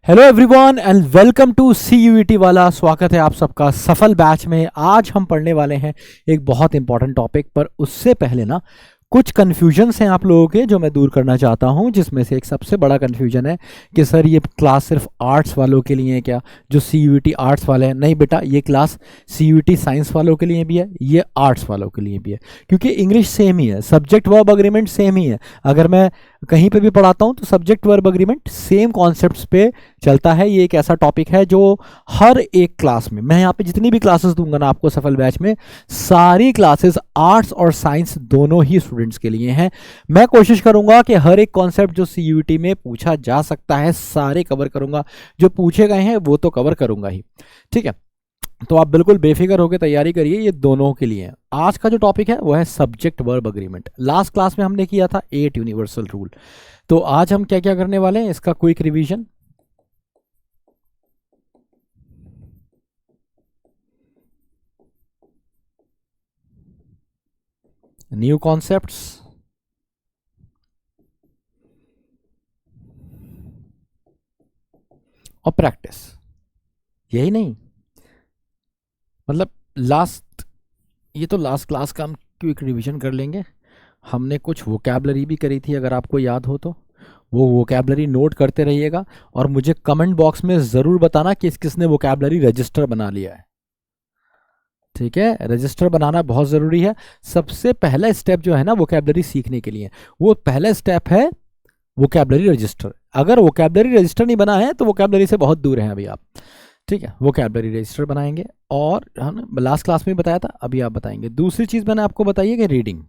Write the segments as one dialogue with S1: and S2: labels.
S1: Hello everyone and welcome to CUET वाला। स्वागत है आप सबका सफल बैच में। आज हम पढ़ने वाले हैं एक बहुत इंपॉर्टेंट टॉपिक पर। उससे पहले ना कुछ कन्फ्यूजन्स हैं आप लोगों के जो मैं दूर करना चाहता हूं, जिसमें से एक सबसे बड़ा कन्फ्यूजन है कि सर ये क्लास सिर्फ आर्ट्स वालों के लिए है क्या, जो CUET आर्ट्स वाले हैं। नहीं बेटा, ये क्लास CUET साइंस वालों के लिए भी है, ये आर्ट्स वालों के लिए भी है, क्योंकि इंग्लिश सेम ही है, सब्जेक्ट वर्ब अग्रीमेंट सेम ही है। अगर मैं कहीं पे भी पढ़ाता हूं तो subject verb agreement same concepts पे चलता है। ये एक ऐसा टॉपिक है जो हर एक क्लास में, मैं यहाँ पे जितनी भी क्लासेस दूंगा ना आपको सफल बैच में, सारी क्लासेस आर्ट्स और साइंस दोनों ही स्टूडेंट्स के लिए हैं। मैं कोशिश करूंगा कि हर एक कॉन्सेप्ट जो CUET में पूछा जा सकता है सारे कवर करूंगा, जो पूछे गए हैं वो तो कवर करूंगा ही। ठीक है, तो आप बिल्कुल बेफिक्र होकर तैयारी करिए, ये दोनों के लिए है। आज का जो टॉपिक है वो है subject verb agreement. Last class में हमने किया था 8 यूनिवर्सल रूल। तो आज हम क्या क्या करने वाले हैं, इसका क्विक रिवीजन। न्यू कॉन्सेप्ट्स, और प्रैक्टिस। यही नहीं, मतलब ये तो लास्ट क्लास का हम क्विक रिवीजन कर लेंगे। हमने कुछ वोकैबलरी भी करी थी, अगर आपको याद हो तो वो वोकैबलरी नोट करते रहिएगा और मुझे कमेंट बॉक्स में ज़रूर बताना कि किसने वोकैबलरी रजिस्टर बना लिया है। ठीक है, रजिस्टर बनाना बहुत ज़रूरी है। सबसे पहला स्टेप जो है ना वोकैबलरी सीखने के लिए, वो पहला स्टेप है वोकैबलरी रजिस्टर। अगर वोकैबलरी रजिस्टर नहीं बना है तो वोकैबलरी से बहुत दूर हैं अभी आप। ठीक है, वोकैबलरी रजिस्टर बनाएंगे। और हमने लास्ट क्लास में बताया था, अभी आप बताएंगे। दूसरी चीज़ मैंने आपको बताई है कि रीडिंग।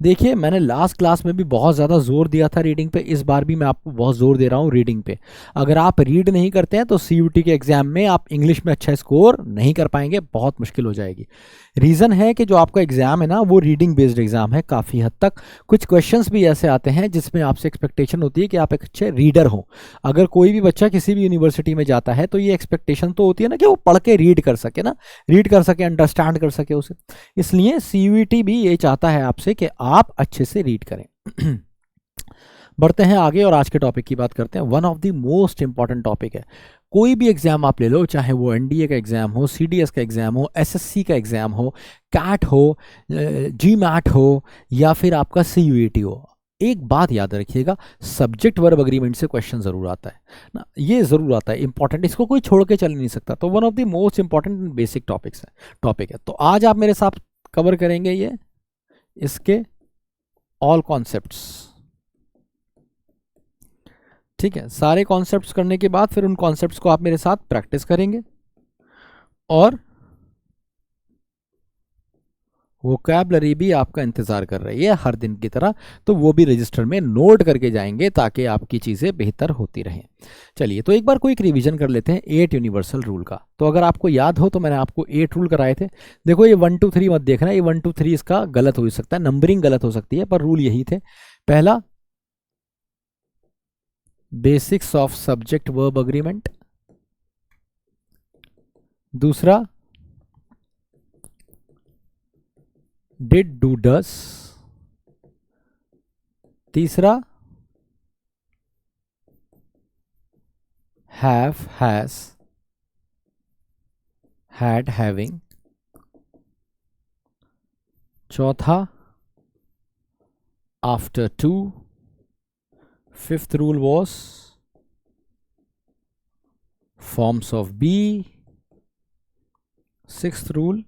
S1: देखिए, मैंने लास्ट क्लास में भी बहुत ज़्यादा जोर दिया था रीडिंग पे, इस बार भी मैं आपको बहुत जोर दे रहा हूँ रीडिंग पे। अगर आप रीड नहीं करते हैं तो CUET के एग्जाम में आप इंग्लिश में अच्छा स्कोर नहीं कर पाएंगे, बहुत मुश्किल हो जाएगी। रीज़न है कि जो आपका एग्जाम है ना वो रीडिंग बेस्ड एग्जाम है काफ़ी हद तक। कुछ क्वेश्चंस भी ऐसे आते हैं जिसमें आपसे एक्सपेक्टेशन होती है कि आप एक अच्छे रीडर हो। अगर कोई भी बच्चा किसी भी यूनिवर्सिटी में जाता है तो ये एक्सपेक्टेशन तो होती है ना कि वो पढ़ के रीड कर सके, अंडरस्टैंड कर सके उसे। इसलिए CUET भी ये चाहता है आपसे कि आप अच्छे से रीड करें। बढ़ते हैं आगे और आज के टॉपिक की बात करते हैं। One of the most important topic है। कोई भी एग्जाम आप ले लो, चाहे वो NDA का एग्जाम हो, CDS का एग्जाम हो, SSC का एग्जाम हो, कैट हो, GMAT हो, या फिर आपका CUET हो, एक बात याद रखिएगा, सब्जेक्ट वर्ब अग्रीमेंट से क्वेश्चन जरूर आता है ना, ये जरूर आता है, इंपॉर्टेंट, इसको कोई छोड़ के चल नहीं सकता। तो one of the most important basic topic है। तो आज आप मेरे साथ कवर करेंगे ये इसके ऑल कॉन्सेप्ट्स। ठीक है, सारे कॉन्सेप्ट्स करने के बाद फिर उन कॉन्सेप्ट्स को आप मेरे साथ प्रैक्टिस करेंगे और वोकैबलरी भी आपका इंतजार कर रही है हर दिन की तरह, तो वो भी रजिस्टर में नोट करके जाएंगे ताकि आपकी चीज़ें बेहतर होती रहें। चलिए, तो एक बार क्विक रिवीजन कर लेते हैं 8 यूनिवर्सल रूल का। तो अगर आपको याद हो तो मैंने आपको 8 रूल कराए थे। देखो, ये 1 2 3 मत देखना, ये 1 2 3 इसका गलत हो सकता है, नंबरिंग गलत हो सकती है, पर रूल यही थे। पहला, basics of subject verb agreement. दूसरा, डिड डू डस। तीसरा, हैव हैज हैड हैविंग। चौथा, after to. Fifth rule was forms of be. Sixth rule,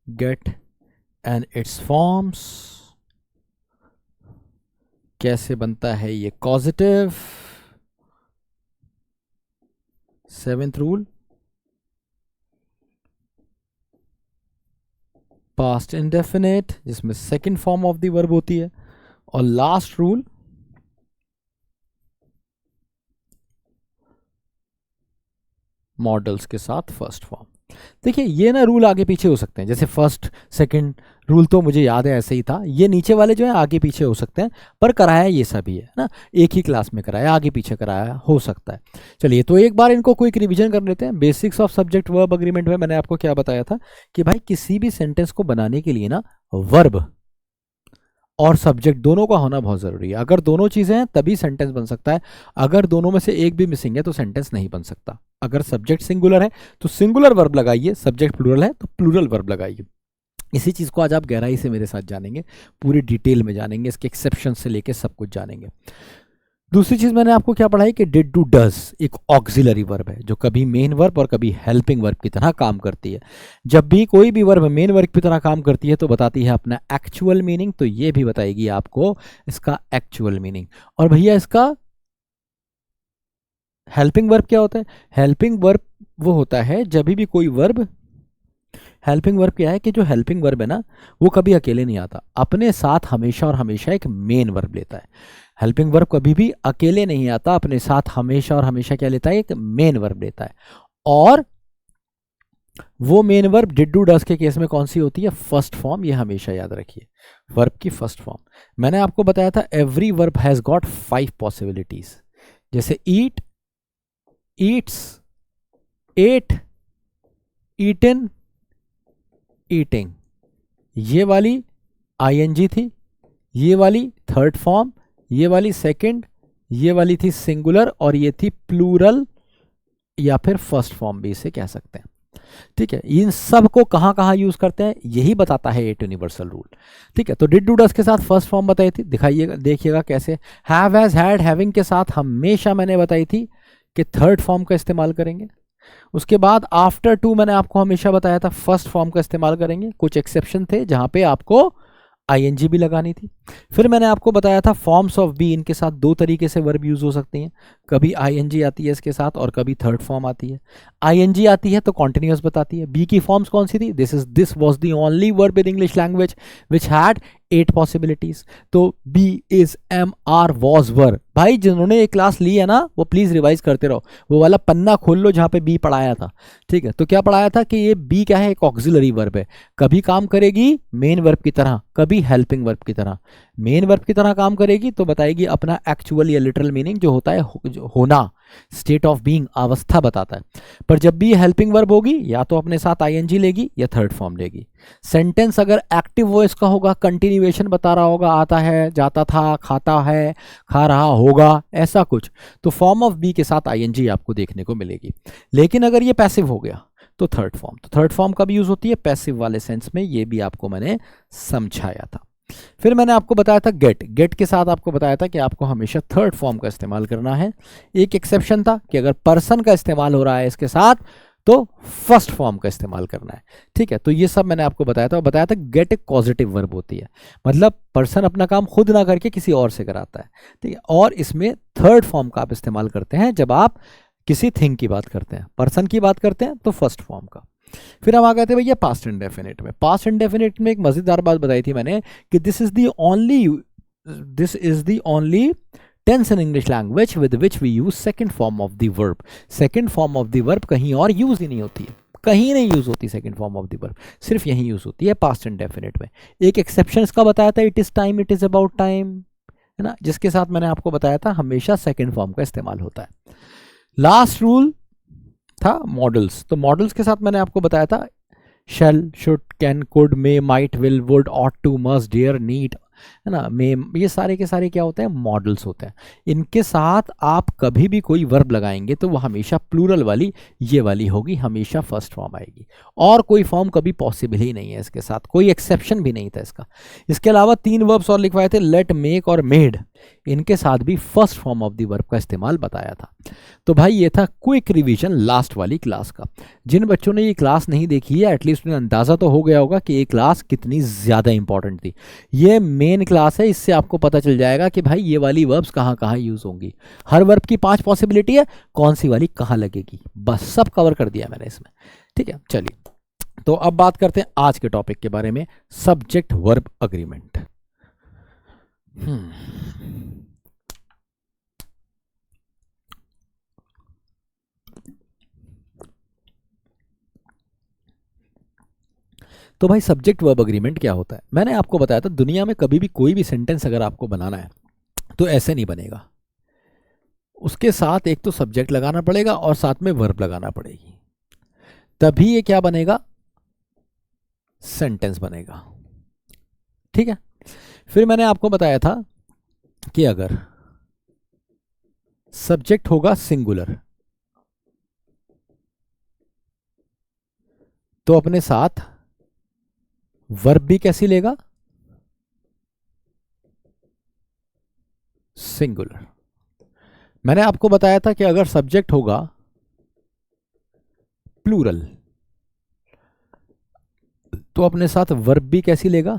S1: get and its forms। कैसे बनता है ये causative. Seventh rule, past indefinite, जिसमें second form of the verb होती है। और लास्ट रूल, मॉडल्स के साथ फर्स्ट फॉर्म। देखिए, ये ना रूल आगे पीछे हो सकते हैं, जैसे फर्स्ट सेकंड रूल तो मुझे याद है ऐसे ही था, ये नीचे वाले जो है आगे पीछे हो सकते हैं, पर कराया ये सभी है ना, एक ही क्लास में कराया, आगे पीछे कराया हो सकता है। चलिए, तो एक बार इनको क्विक रिवीजन कर लेते हैं। Basics of subject verb agreement में मैंने आपको क्या बताया था कि भाई किसी भी सेंटेंस को बनाने के लिए ना वर्ब और सब्जेक्ट दोनों का होना बहुत ज़रूरी है। अगर दोनों चीज़ें हैं तभी सेंटेंस बन सकता है, अगर दोनों में से एक भी मिसिंग है तो सेंटेंस नहीं बन सकता। अगर सब्जेक्ट सिंगुलर है तो सिंगुलर वर्ब लगाइए, सब्जेक्ट प्लूरल है तो प्लूरल वर्ब लगाइए। इसी चीज़ को आज आप गहराई से मेरे साथ जानेंगे, पूरी डिटेल में जानेंगे, इसके एक्सेप्शन से लेके सब कुछ जानेंगे। दूसरी चीज़ मैंने आपको क्या पढ़ाई कि डिड डू डज एक ऑक्सिलरी वर्ब है जो कभी मेन वर्ब और कभी हेल्पिंग वर्ब की तरह काम करती है। जब भी कोई भी वर्ब मेन वर्ब की तरह काम करती है तो बताती है अपना एक्चुअल मीनिंग, तो ये भी बताएगी आपको इसका एक्चुअल मीनिंग। और भैया इसका हेल्पिंग वर्ब क्या होता है? हेल्पिंग वर्ब वो होता है जब भी कोई वर्ब, हेल्पिंग वर्ब क्या है कि जो हेल्पिंग वर्ब है ना वो कभी अकेले नहीं आता, अपने साथ हमेशा और हमेशा एक मेन वर्ब लेता है। हेल्पिंग वर्ब कभी भी अकेले नहीं आता, अपने साथ हमेशा और हमेशा क्या लेता है? एक मेन वर्ब लेता है। और वो main verb did do does के केस में कौन सी होती है? First form. ये हमेशा याद रखिए, वर्ब की फर्स्ट फॉर्म। मैंने आपको बताया था every verb has got 5 possibilities, जैसे ईट, ईट्स, एट, ईटन, ईटिंग। ये वाली आईएनजी थी, ये वाली थर्ड फॉर्म, ये वाली सेकंड, ये वाली थी सिंगुलर और ये थी प्लूरल या फिर फर्स्ट फॉर्म भी इसे कह सकते हैं। ठीक है, इन सब को कहां कहां यूज करते हैं यही बताता है 8 यूनिवर्सल रूल। ठीक है, तो डिड डू डज के साथ फर्स्ट फॉर्म बताई थी, दिखाइएगा देखिएगा कैसे। हैव हैज हैड हैविंग के साथ हमेशा मैंने बताई थी कि थर्ड फॉर्म का इस्तेमाल करेंगे। उसके बाद आफ्टर टू मैंने आपको हमेशा बताया था फर्स्ट फॉर्म का इस्तेमाल करेंगे। कुछ एक्सेप्शन थे जहां पे आपको आईएनजी भी लगानी थी। फिर मैंने आपको बताया था फॉर्म्स ऑफ बी, इनके साथ दो तरीके से वर्ब यूज हो सकती हैं, कभी आईएनजी आती है इसके साथ और कभी थर्ड फॉर्म आती है। आईएनजी आती है तो कॉन्टिन्यूअस बताती है। बी की फॉर्म्स कौन सी थी? This was the only verb in English language which had 8 possibilities. तो be is am are was were. भाई जिन्होंने ये क्लास ली है ना वो प्लीज रिवाइज करते रहो, वो वाला पन्ना खोल लो जहां पे बी पढ़ाया था। ठीक है, तो क्या पढ़ाया था कि ये बी क्या है? एक ऑक्सिलरी वर्ब है, कभी काम करेगी मेन वर्ब की तरह, कभी हेल्पिंग वर्ब की तरह। मेन वर्ब की तरह काम करेगी तो बताएगी अपना एक्चुअल या लिटरल मीनिंग जो होता है होना, स्टेट ऑफ बीइंग, अवस्था बताता है। पर जब भी हेल्पिंग वर्ब होगी या तो अपने साथ आईएनजी लेगी या थर्ड फॉर्म लेगी। सेंटेंस अगर एक्टिव वॉइस का होगा, कंटिन्यूएशन बता रहा होगा, आता है, जाता था, खाता है, खा रहा होगा, ऐसा कुछ, तो फॉर्म ऑफ बी के साथ आईएनजी आपको देखने को मिलेगी। लेकिन अगर ये पैसिव हो गया तो थर्ड फॉर्म। तो थर्ड फॉर्म कब यूज होती है? पैसिव वाले सेंस में, ये भी आपको मैंने समझाया था। फिर मैंने आपको बताया था गेट, गेट के साथ आपको बताया था कि आपको हमेशा थर्ड फॉर्म का इस्तेमाल करना है। एक एक्सेप्शन था कि अगर पर्सन का इस्तेमाल हो रहा है इसके साथ तो फर्स्ट फॉर्म का इस्तेमाल करना है। ठीक है, तो ये सब मैंने आपको बताया था। बताया था गेट एक पॉजिटिव वर्ब होती है, मतलब पर्सन अपना काम खुद ना करके किसी और से कराता है। ठीक है, और इसमें थर्ड फॉर्म का आप इस्तेमाल करते हैं जब आप किसी थिंग की बात करते हैं, पर्सन की बात करते हैं तो फर्स्ट फॉर्म का। फिर हम आ गए थे भैया पास्ट इंडेफिनिट में। पास्ट इंडेफिनिट में एक मजेदार बात बताई थी मैंने कि this is the only tense in English language with which we use second form of the verb. Second form of the verb कहीं और यूज ही नहीं होती है, कहीं नहीं यूज होती second form of the verb, सिर्फ यहीं यूज होती है पास्ट इंडेफिनिट में। एक एक्सेप्शन इसका बताया था, it is time, it is about time, है ना, जिसके साथ मैंने आपको बताया था हमेशा सेकंड फॉर्म का इस्तेमाल होता है। लास्ट रूल था मॉडल्स। तो मॉडल्स के साथ मैंने आपको बताया था shall, should, can, could, may, might, will, would, ought to, must, dare, need, है ना, मे, ये सारे के सारे क्या होते हैं? मॉडल्स होते हैं। इनके साथ आप कभी भी कोई वर्ब लगाएंगे तो वो हमेशा प्लूरल वाली ये वाली होगी, हमेशा फर्स्ट फॉर्म आएगी, और कोई फॉर्म कभी पॉसिबल ही नहीं है इसके साथ, कोई एक्सेप्शन भी नहीं था इसका। इसके अलावा 3 वर्ब्स और लिखवाए थे, लेट, मेक और मेड, इनके साथ भी first form of the verb का इस्तेमाल बताया था। तो भाई ये था क्विक रिवीजन लास्ट वाली क्लास का। जिन बच्चों ने ये क्लास नहीं देखी है एटलीस्ट उन्हें अंदाजा तो हो गया होगा कि ये क्लास कितनी ज्यादा इंपॉर्टेंट थी। ये मेन क्लास है, इससे आपको पता चल जाएगा कि भाई ये वाली वर्ब्स कहाँ कहाँ यूज होंगी, हर वर्ब की 5 पॉसिबिलिटी है, कौन सी वाली कहाँ लगेगी, बस सब कवर कर दिया मैंने इसमें। ठीक है, चलिए तो अब बात करते हैं आज के टॉपिक के बारे में, सब्जेक्ट वर्ब अग्रीमेंट। तो भाई सब्जेक्ट वर्ब अग्रीमेंट क्या होता है? मैंने आपको बताया था दुनिया में कभी भी कोई भी सेंटेंस अगर आपको बनाना है तो ऐसे नहीं बनेगा, उसके साथ एक तो सब्जेक्ट लगाना पड़ेगा और साथ में वर्ब लगाना पड़ेगी, तभी ये क्या बनेगा? सेंटेंस बनेगा। ठीक है, फिर मैंने आपको बताया था कि अगर सब्जेक्ट होगा सिंगुलर तो अपने साथ वर्ब भी कैसी लेगा, सिंगुलर। मैंने आपको बताया था कि अगर सब्जेक्ट होगा प्लूरल तो अपने साथ वर्ब भी कैसी लेगा,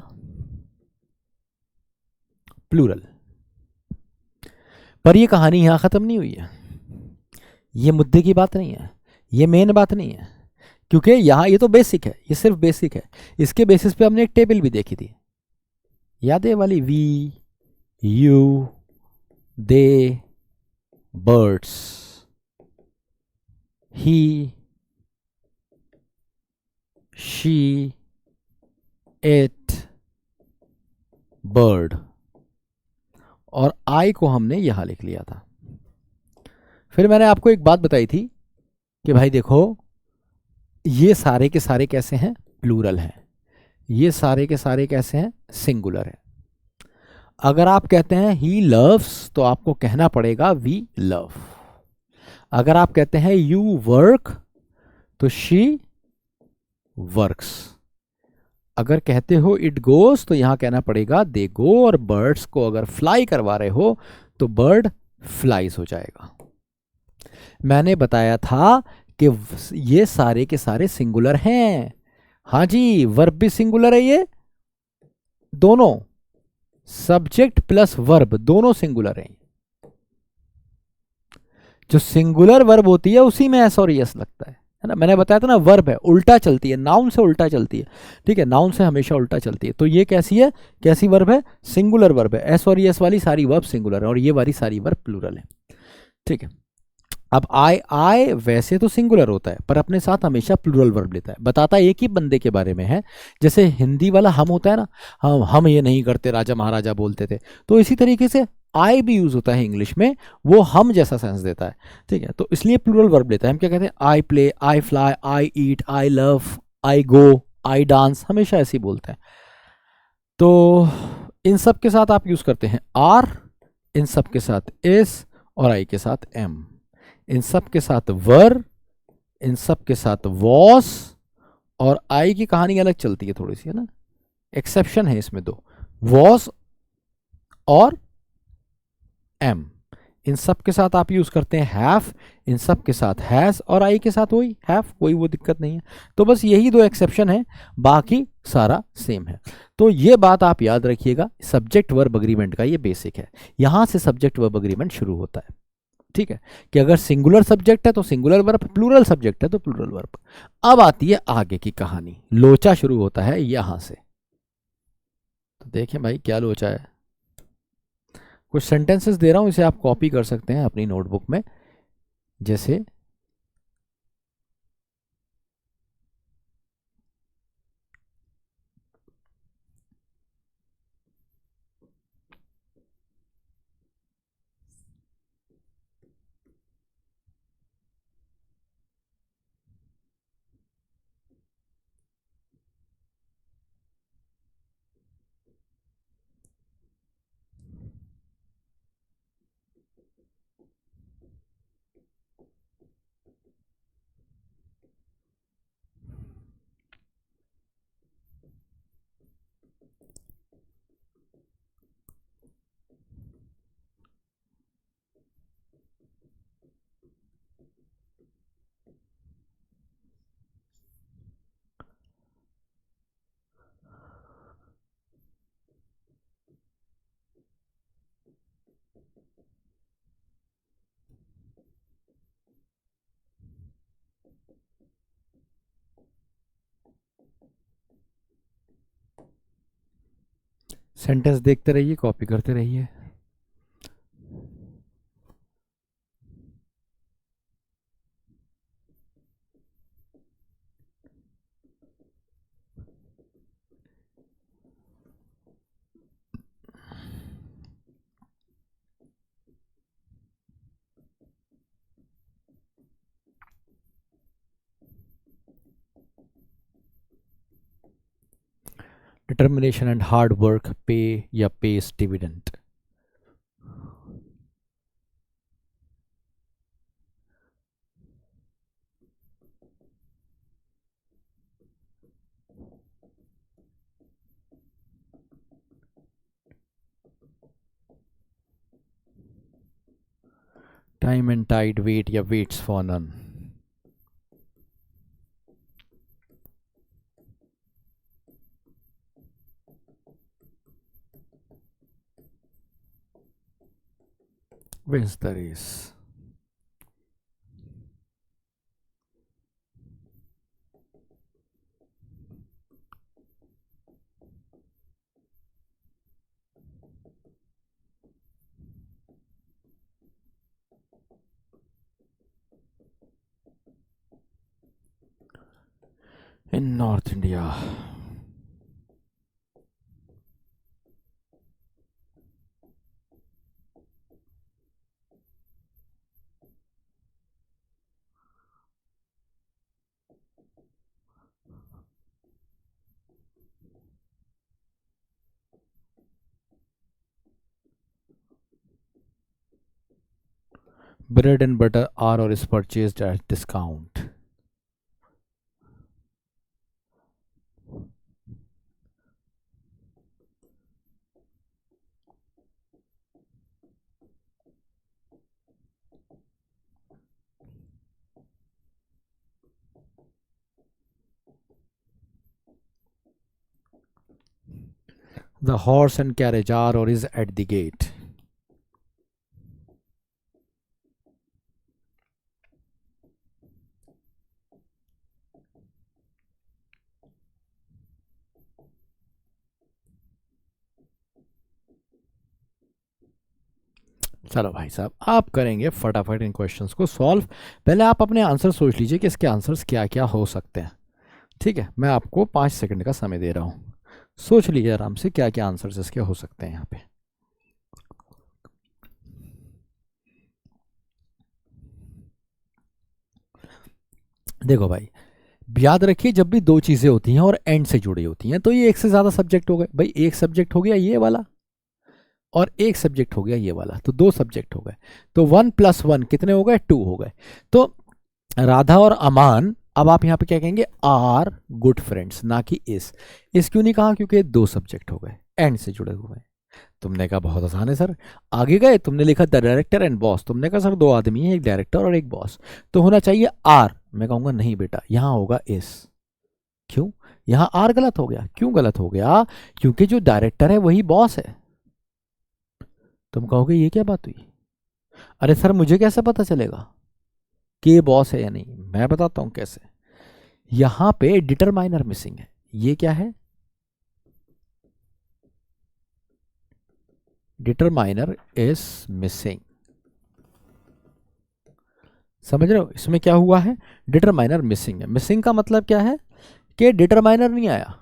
S1: प्लूरल। पर ये कहानी यहां खत्म नहीं हुई है, ये मुद्दे की बात नहीं है, ये मेन बात नहीं है, क्योंकि यहां ये तो बेसिक है, ये सिर्फ बेसिक है। इसके बेसिस पे हमने एक टेबल भी देखी थी, याद है वाली, we, you, they, birds, he, she, it, bird, और आई को हमने यहां लिख लिया था। फिर मैंने आपको एक बात बताई थी कि भाई देखो, ये सारे के सारे कैसे हैं, प्लूरल हैं, ये सारे के सारे कैसे हैं, सिंगुलर है। अगर आप कहते हैं ही लव्स तो आपको कहना पड़ेगा वी लव। अगर आप कहते हैं यू वर्क तो शी वर्क्स। अगर कहते हो इट गोज तो यहां कहना पड़ेगा दे गो, और बर्ड्स को अगर फ्लाई करवा रहे हो तो बर्ड फ्लाइज हो जाएगा। मैंने बताया था कि ये सारे के सारे सिंगुलर हैं। हाँ जी, वर्ब भी सिंगुलर है, ये दोनों सब्जेक्ट प्लस वर्ब दोनों सिंगुलर हैं। जो सिंगुलर वर्ब होती है उसी में एस और यस लगता है ना। मैंने बताया था ना, वर्ब है उल्टा चलती है, नाउन से उल्टा चलती है, ठीक है, नाउन से हमेशा उल्टा चलती है। तो ये कैसी है, कैसी वर्ब है, सिंगुलर वर्ब है। एस और यस वाली सारी वर्ब सिंगुलर है और ये वाली सारी वर्ब प्लूरल है, ठीक है। अब आई, आई वैसे तो सिंगुलर होता है पर अपने साथ हमेशा प्लूरल वर्ब लेता है, बताता एक ही बंदे के बारे में है। जैसे हिंदी वाला हम होता है ना, हम ये नहीं करते, राजा महाराजा बोलते थे, तो इसी तरीके से आई भी यूज होता है इंग्लिश में, वो हम जैसा सेंस देता है, ठीक है। तो इसलिए प्लूरल वर्ब लेता है। हम क्या कहते हैं, I play, I fly, I eat, I love, I go, I dance, हमेशा ऐसे ही बोलते हैं। तो इन सब के साथ आप यूज करते हैं आर, इन सब के साथ इस, और आई के साथ एम, इन सब के साथ वर, इन सब के साथ वॉस, और आई की कहानी अलग चलती है थोड़ी सी, है ना, एक्सेप्शन है इसमें दो, वॉस और एम। इन सब के साथ आप यूज करते हैं हैव, इन सब के साथ हैज, और आई के साथ वही हैव, कोई वो दिक्कत नहीं है। तो बस यही दो एक्सेप्शन है, बाकी सारा सेम है। तो ये बात आप याद रखिएगा, सब्जेक्ट वर्ब अग्रीमेंट का ये बेसिक है, यहां से सब्जेक्ट वर्ब अग्रीमेंट शुरू होता है, ठीक है, कि अगर सिंगुलर सब्जेक्ट है तो सिंगुलर वर्ब, प्लूरल सब्जेक्ट है तो प्लूरल वर्ब। अब आती है आगे की कहानी, लोचा शुरू होता है यहां से। तो देखें भाई क्या लोचा है, कुछ सेंटेंसेस दे रहा हूं, इसे आप कॉपी कर सकते हैं अपनी नोटबुक में। जैसे सेंटेंस देखते रहिए, कॉपी करते रहिए। Determination and hard work pay या pays dividend? Time and tide, wait या waits for none? Wins the race. In North India. Bread and butter are or is purchased at discount. The horse and carriage are or is at the gate. चलो भाई साहब, आप करेंगे फटाफट इन questions को solve. पहले आप अपने आंसर सोच लीजिए कि इसके आंसर्स क्या क्या हो सकते हैं। ठीक है, मैं आपको 5 सेकंड का समय दे रहा हूँ, सोच लीजिए आराम से क्या क्या आंसर्स इसके हो सकते हैं यहाँ पे। देखो भाई, याद रखिए जब भी दो चीज़ें होती हैं और एंड से जुड़ी होती हैं तो ये एक से ज़्यादा सब्जेक्ट हो गए। भाई एक सब्जेक्ट हो गया ये वाला और एक सब्जेक्ट हो गया ये वाला, तो 2 सब्जेक्ट हो गए। तो 1 + 1 कितने हो गए? 2 हो गए। तो राधा और अमान, अब आप यहाँ पे क्या कहेंगे? आर गुड फ्रेंड्स, ना कि इस क्यों नहीं कहा? क्योंकि 2 सब्जेक्ट हो गए, एंड से जुड़े हुए। तुमने कहा बहुत आसान है सर। आगे गए, तुमने लिखा द डायरेक्टर एंड बॉस। तुमने कहा सर 2 आदमी हैं, एक डायरेक्टर और एक बॉस, तो होना चाहिए आर। मैं कहूँगा नहीं बेटा, यहाँ होगा इस। क्यों? यहाँ आर गलत हो गया। क्यों गलत हो गया? क्योंकि जो डायरेक्टर है वही बॉस है। तुम कहोगे ये क्या बात हुई? अरे सर मुझे कैसे पता चलेगा कि ये बॉस है या नहीं? मैं बताता हूं कैसे। यहां पे डिटरमाइनर मिसिंग है। ये क्या है? Determiner is missing. समझ रहे हो इसमें क्या हुआ है? डिटरमाइनर मिसिंग है। मिसिंग का मतलब क्या है? कि डिटरमाइनर नहीं आया।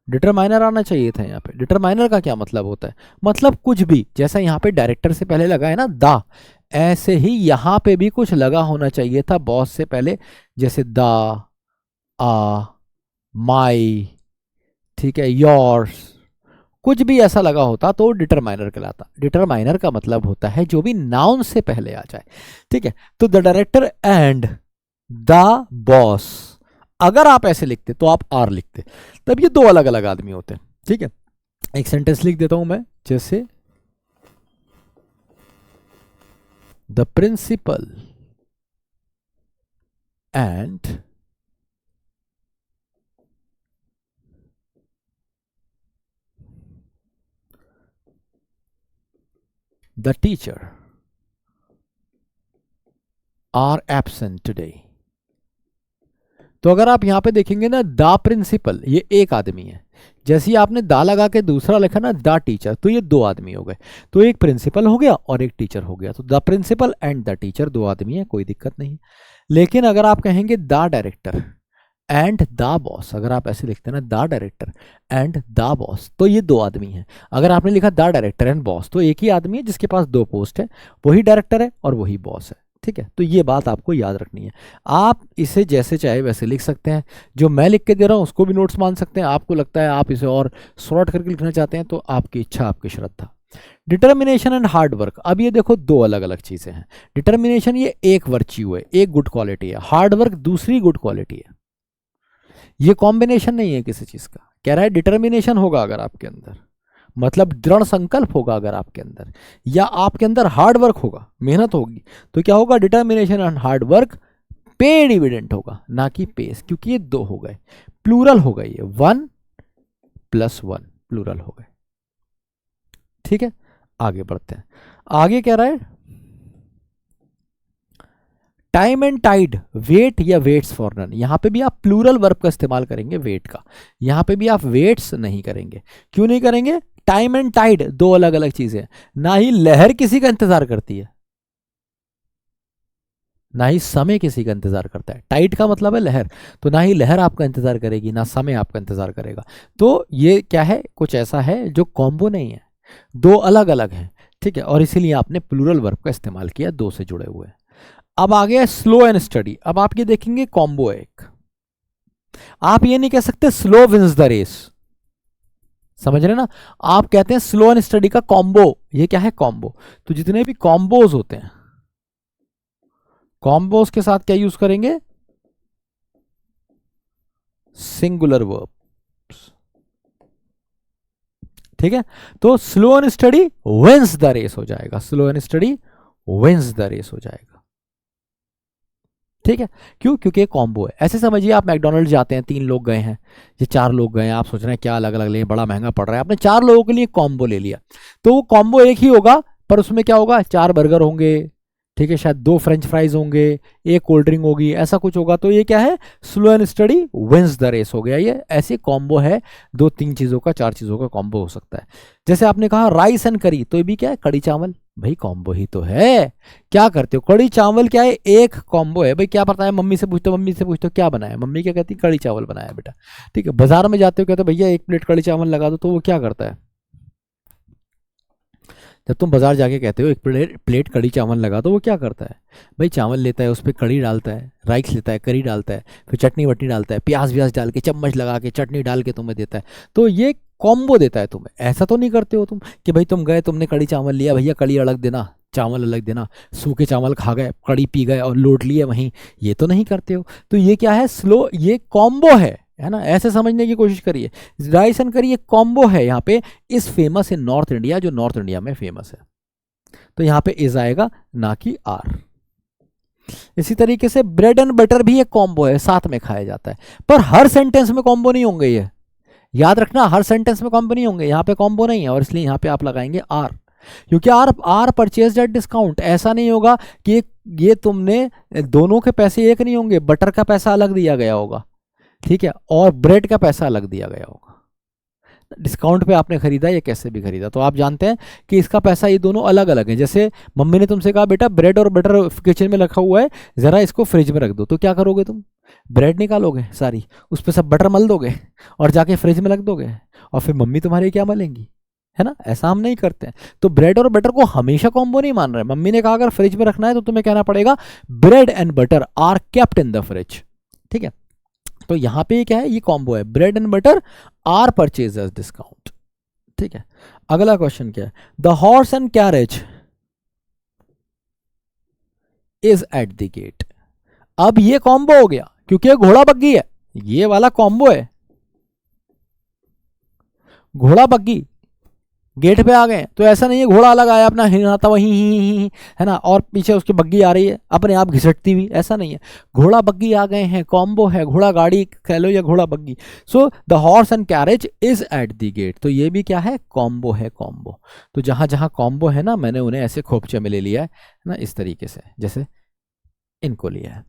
S1: डिटरमाइनर आना चाहिए था यहाँ पे। डिटरमाइनर का क्या मतलब होता है? मतलब कुछ भी, जैसा यहाँ पे डायरेक्टर से पहले लगा है ना दा, ऐसे ही यहाँ पे भी कुछ लगा होना चाहिए था बॉस से पहले, जैसे दा, आ, माई, ठीक है, योर्स, कुछ भी ऐसा लगा होता तो डिटरमाइनर कहलाता। डिटरमाइनर का मतलब होता है जो भी नाउन से पहले आ जाए। ठीक है, तो the director and the boss, अगर आप ऐसे लिखते तो आप आर लिखते, तब ये 2 अलग अलग आदमी होते हैं। ठीक है, एक सेंटेंस लिख देता हूं मैं, जैसे the principal and the teacher are absent today. तो अगर आप यहां पे देखेंगे ना, द प्रिंसिपल, ये एक आदमी है। जैसे ही आपने दा लगा के दूसरा लिखा ना द टीचर, तो ये 2 आदमी हो गए। तो एक प्रिंसिपल हो गया और एक टीचर हो गया। तो the principal and the teacher 2 आदमी है, कोई दिक्कत नहीं। लेकिन अगर आप कहेंगे the director and the boss, अगर आप ऐसे लिखते हैं ना the director and the boss, तो ये 2 आदमी हैं। अगर आपने लिखा द डायरेक्टर एंड बॉस, तो एक ही आदमी है जिसके पास 2 पोस्ट है, वही डायरेक्टर है और वही बॉस है। ठीक है, तो ये बात आपको याद रखनी है। आप इसे जैसे चाहे वैसे लिख सकते हैं, जो मैं लिख के दे रहा हूँ उसको भी नोट्स मान सकते हैं। आपको लगता है आप इसे और शॉर्ट करके लिखना चाहते हैं तो आपकी इच्छा, आपकी श्रद्धा। डिटर्मिनेशन एंड हार्ड वर्क, अब ये देखो दो अलग अलग चीजें हैं। डिटर्मिनेशन ये एक वर्च्यू है, एक गुड क्वालिटी है, हार्ड वर्क दूसरी गुड क्वालिटी है। ये कॉम्बिनेशन नहीं है किसी चीज का। कह रहा है डिटर्मिनेशन होगा अगर आपके अंदर, मतलब दृढ़ संकल्प होगा अगर आपके अंदर, या आपके अंदर हार्ड वर्क होगा, मेहनत होगी, तो क्या होगा, डिटर्मिनेशन एंड हार्ड वर्क पे डिविडेंट होगा, ना कि पेस, क्योंकि ये दो हो गए, प्लूरल हो गए, ये 1 + 1 प्लूरल हो गए। ठीक है, आगे बढ़ते हैं। आगे कह रहा है टाइम एंड टाइड, वेट या वेट्स फॉर नन। यहां पे भी आप प्लूरल वर्ब का इस्तेमाल करेंगे वेट का, यहां पे भी आप वेट्स नहीं करेंगे। क्यों नहीं करेंगे? टाइम एंड टाइड दो अलग अलग चीजें। ना ही लहर किसी का इंतजार करती है, ना ही समय किसी का इंतजार करता है। टाइड का मतलब है लहर, तो ना ही लहर आपका इंतजार करेगी, ना समय आपका इंतजार करेगा। तो ये क्या है, कुछ ऐसा है जो कॉम्बो नहीं है, दो अलग अलग हैं। ठीक है, और इसीलिए आपने प्लूरल वर्ब का इस्तेमाल किया, दो से जुड़े हुए। अब आ गया स्लो एंड स्टडी। अब आप ये देखेंगे कॉम्बो है एक, आप ये नहीं कह सकते स्लो विंस द रेस, समझ रहे ना? आप कहते हैं स्लो एंड स्टडी का कॉम्बो। ये क्या है? कॉम्बो। तो जितने भी कॉम्बोज होते हैं, कॉम्बोज के साथ क्या यूज करेंगे? Singular verbs. ठीक है, तो slow and steady wins the race हो जाएगा, slow and steady wins the race हो जाएगा। ठीक है, क्यों? क्योंकि एक कॉम्बो है। ऐसे समझिए आप मैकडोनल्ड जाते हैं, 3 लोग गए हैं, ये 4 लोग गए हैं, आप सोच रहे हैं क्या अलग अलग ले, बड़ा महंगा पड़ रहा है, आपने 4 लोगों के लिए कॉम्बो ले लिया, तो वो कॉम्बो एक ही होगा, पर उसमें क्या होगा, 4 बर्गर होंगे, ठीक है, शायद 2 फ्रेंच फ्राइज होंगे, एक कोल्ड ड्रिंक होगी, ऐसा कुछ होगा। तो ये क्या है? Slow and steady wins the race हो गया। ये ऐसे कॉम्बो है, 2-3 चीजों का, 4 चीजों का कॉम्बो हो सकता है। जैसे आपने कहा राइस एंड करी, तो ये भी क्या है? कड़ी चावल। भाई कॉम्बो ही तो है। क्या करते हो? कड़ी चावल क्या है? एक कॉम्बो है। भाई क्या पता है, मम्मी से पूछते हो, मम्मी से पूछते हो क्या बनाया, मम्मी क्या कहती? कड़ी चावल बनाया बेटा। ठीक है, बाजार में जाते हो, कहते हो भैया 1 प्लेट कड़ी चावल लगा दो, तो वो क्या करता है? जब तुम बाजार जाके कहते हो 1 प्लेट कड़ी चावल लगा दो, वो क्या करता है? भाई चावल लेता है, उस पर कड़ी डालता है, राइस लेता है, करी डालता है, फिर चटनी वटनी डालता है, प्याज व्याज डाल के, चम्मच लगा के, चटनी डाल के तुम्हें देता है। तो ये कॉम्बो देता है तुम्हें। ऐसा तो नहीं करते हो तुम कि भाई तुम गए, तुमने कड़ी चावल लिया, भैया कड़ी अलग देना, चावल अलग देना, सूखे चावल खा गए, कड़ी पी गए और लौट लिए वहीं। ये तो नहीं करते हो। तो ये क्या है? स्लो, ये कॉम्बो है ना? ऐसे समझने की कोशिश करिए। राइस एंड करी एक कॉम्बो है यहाँ पे, इस फेमस इन नॉर्थ इंडिया, जो नॉर्थ इंडिया में फेमस है। तो यहां पे इज आएगा, ना कि आर। इसी तरीके से ब्रेड एंड बटर भी एक कॉम्बो है, साथ में खाया जाता है, पर हर सेंटेंस में कॉम्बो नहीं होंगे। ये याद रखना, हर सेंटेंस में कॉम्बो नहीं होंगे, यहां पे कॉम्बो नहीं है, और इसलिए यहां पे आप लगाएंगे आर, क्योंकि आर परचेज एट डिस्काउंट। ऐसा नहीं होगा कि ये तुमने, दोनों के पैसे एक नहीं होंगे, बटर का पैसा अलग दिया गया होगा, ठीक है, और ब्रेड का पैसा अलग दिया गया होगा। डिस्काउंट पे आपने खरीदा या कैसे भी खरीदा, तो आप जानते हैं कि इसका पैसा ये दोनों अलग अलग है। जैसे मम्मी ने तुमसे कहा बेटा ब्रेड और बटर किचन में रखा हुआ है, जरा इसको फ्रिज में रख दो, तो क्या करोगे तुम? ब्रेड निकालोगे सारी, उस पर सब बटर मल दोगे और जाके फ्रिज में रख दोगे, और फिर मम्मी तुम्हारी क्या मलेंगी, है ना? ऐसा हम नहीं करते हैं। तो ब्रेड और बटर को हमेशा कॉम्बो नहीं मान रहे। मम्मी ने कहा अगर फ्रिज में रखना है तो तुम्हें कहना पड़ेगा bread and butter are kept in the fridge. ठीक है, तो यहां पे क्या है? ये कॉम्बो है, bread and butter are purchase as discount. ठीक है, अगला क्वेश्चन क्या है? The horse and carriage is at the gate. अब ये कॉम्बो हो गया, क्योंकि घोड़ा बग्गी है, ये वाला कॉम्बो है। घोड़ा बग्गी गेट पे आ गए, तो ऐसा नहीं है घोड़ा अलग आया अपना हिलाता वही ही, है ना, और पीछे उसकी बग्गी आ रही है अपने आप घिसटती हुई, ऐसा नहीं है। घोड़ा बग्गी आ गए हैं, कॉम्बो है, घोड़ा गाड़ी कह लो या घोड़ा बग्गी। So the horse and carriage is at the gate, तो ये भी क्या है? कॉम्बो है, कॉम्बो। तो जहां जहां कॉम्बो है ना, मैंने उन्हें ऐसे खोपचे में ले लिया है ना, इस तरीके से, जैसे इनको लिया है।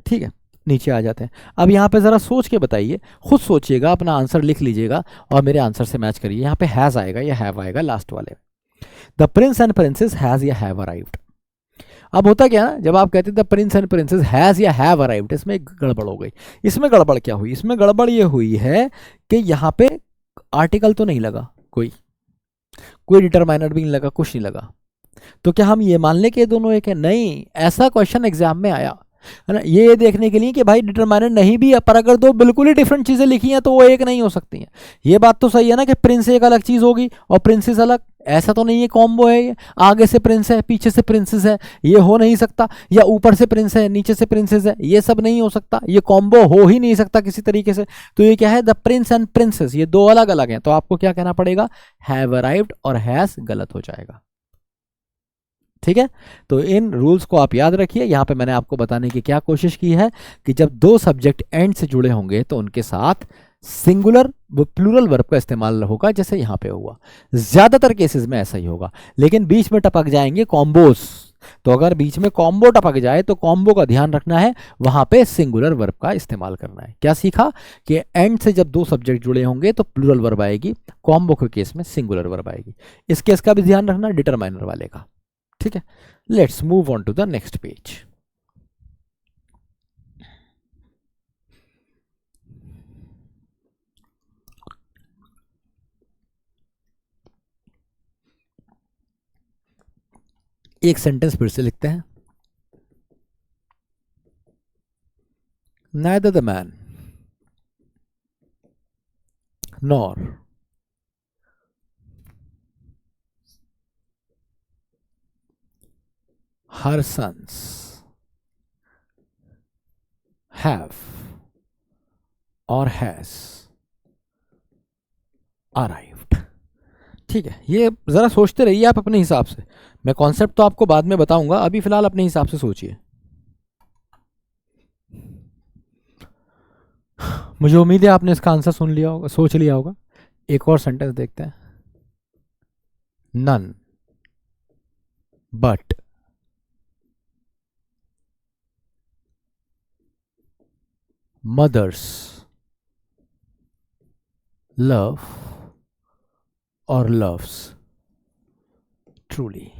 S1: ठीक है, नीचे आ जाते हैं। अब यहाँ पे जरा सोच के बताइए, खुद सोचिएगा, अपना आंसर लिख लीजिएगा और मेरे आंसर से मैच करिए। यहाँ पे हैज आएगा या हैव आएगा लास्ट वाले। The Prince and princess has या हैव अराइव्ड। अब होता क्या ना, जब आप कहते the Prince and princess has या हैव अराइव्ड, इसमें गड़बड़ हो गई। इसमें गड़बड़ क्या हुई? इसमें गड़बड़ ये हुई है कि यहाँ पे आर्टिकल तो नहीं लगा, कोई डिटरमाइनर भी नहीं लगा, कुछ नहीं लगा। तो क्या हम ये मान लें कि ये दोनों एक है? नहीं, ऐसा क्वेश्चन एग्जाम में आया है ना, ये देखने के लिए कि भाई डिटरमाइनेंट नहीं भी है, पर अगर दो बिल्कुल ही डिफरेंट चीजें लिखी हैं तो वो एक नहीं हो सकती हैं। ये बात तो सही है ना कि प्रिंस एक अलग चीज होगी और प्रिंसेस अलग, ऐसा तो नहीं है कॉम्बो है ये, आगे से प्रिंस है पीछे से प्रिंसेस है, ये हो नहीं सकता। या ऊपर से प्रिंस है नीचे से प्रिंसेस है, ये सब नहीं हो सकता, ये कॉम्बो हो ही नहीं सकता किसी तरीके से। तो ये क्या है, द प्रिंस एंड प्रिंसेस, ये दो अलग अलग हैं। तो आपको क्या कहना पड़ेगा, हैव अराइव्ड, और हैज गलत हो जाएगा। ठीक है, तो इन रूल्स को आप याद रखिए। यहां पे मैंने आपको बताने की क्या कोशिश की है कि जब दो सब्जेक्ट एंड से जुड़े होंगे तो उनके साथ सिंगुलर वो प्लूरल वर्ब का इस्तेमाल होगा, जैसे यहां पे हुआ। ज्यादातर केसेस में ऐसा ही होगा, लेकिन बीच में टपक जाएंगे कॉम्बोस। तो अगर बीच में कॉम्बो टपक जाए तो कॉम्बो का ध्यान रखना है, वहां पे सिंगुलर वर्ब का इस्तेमाल करना है। क्या सीखा कि एंड से जब दो सब्जेक्ट जुड़े होंगे तो प्लूरल वर्ब आएगी, कॉम्बो के केस में सिंगुलर वर्ब आएगी। इस केस का भी ध्यान रखना, डिटरमाइनर वाले का। ठीक है, let's move on to the next page. एक सेंटेंस फिर से लिखते हैं। Neither the man nor her sons have or has arrived। ठीक है, ये जरा सोचते रहिए आप अपने हिसाब से। मैं कॉन्सेप्ट तो आपको बाद में बताऊंगा, अभी फिलहाल अपने हिसाब से सोचिए। मुझे उम्मीद है आपने इसका आंसर सुन लिया होगा, सोच लिया होगा। एक और सेंटेंस देखते हैं। नन बट मदर्स लव और loves truly.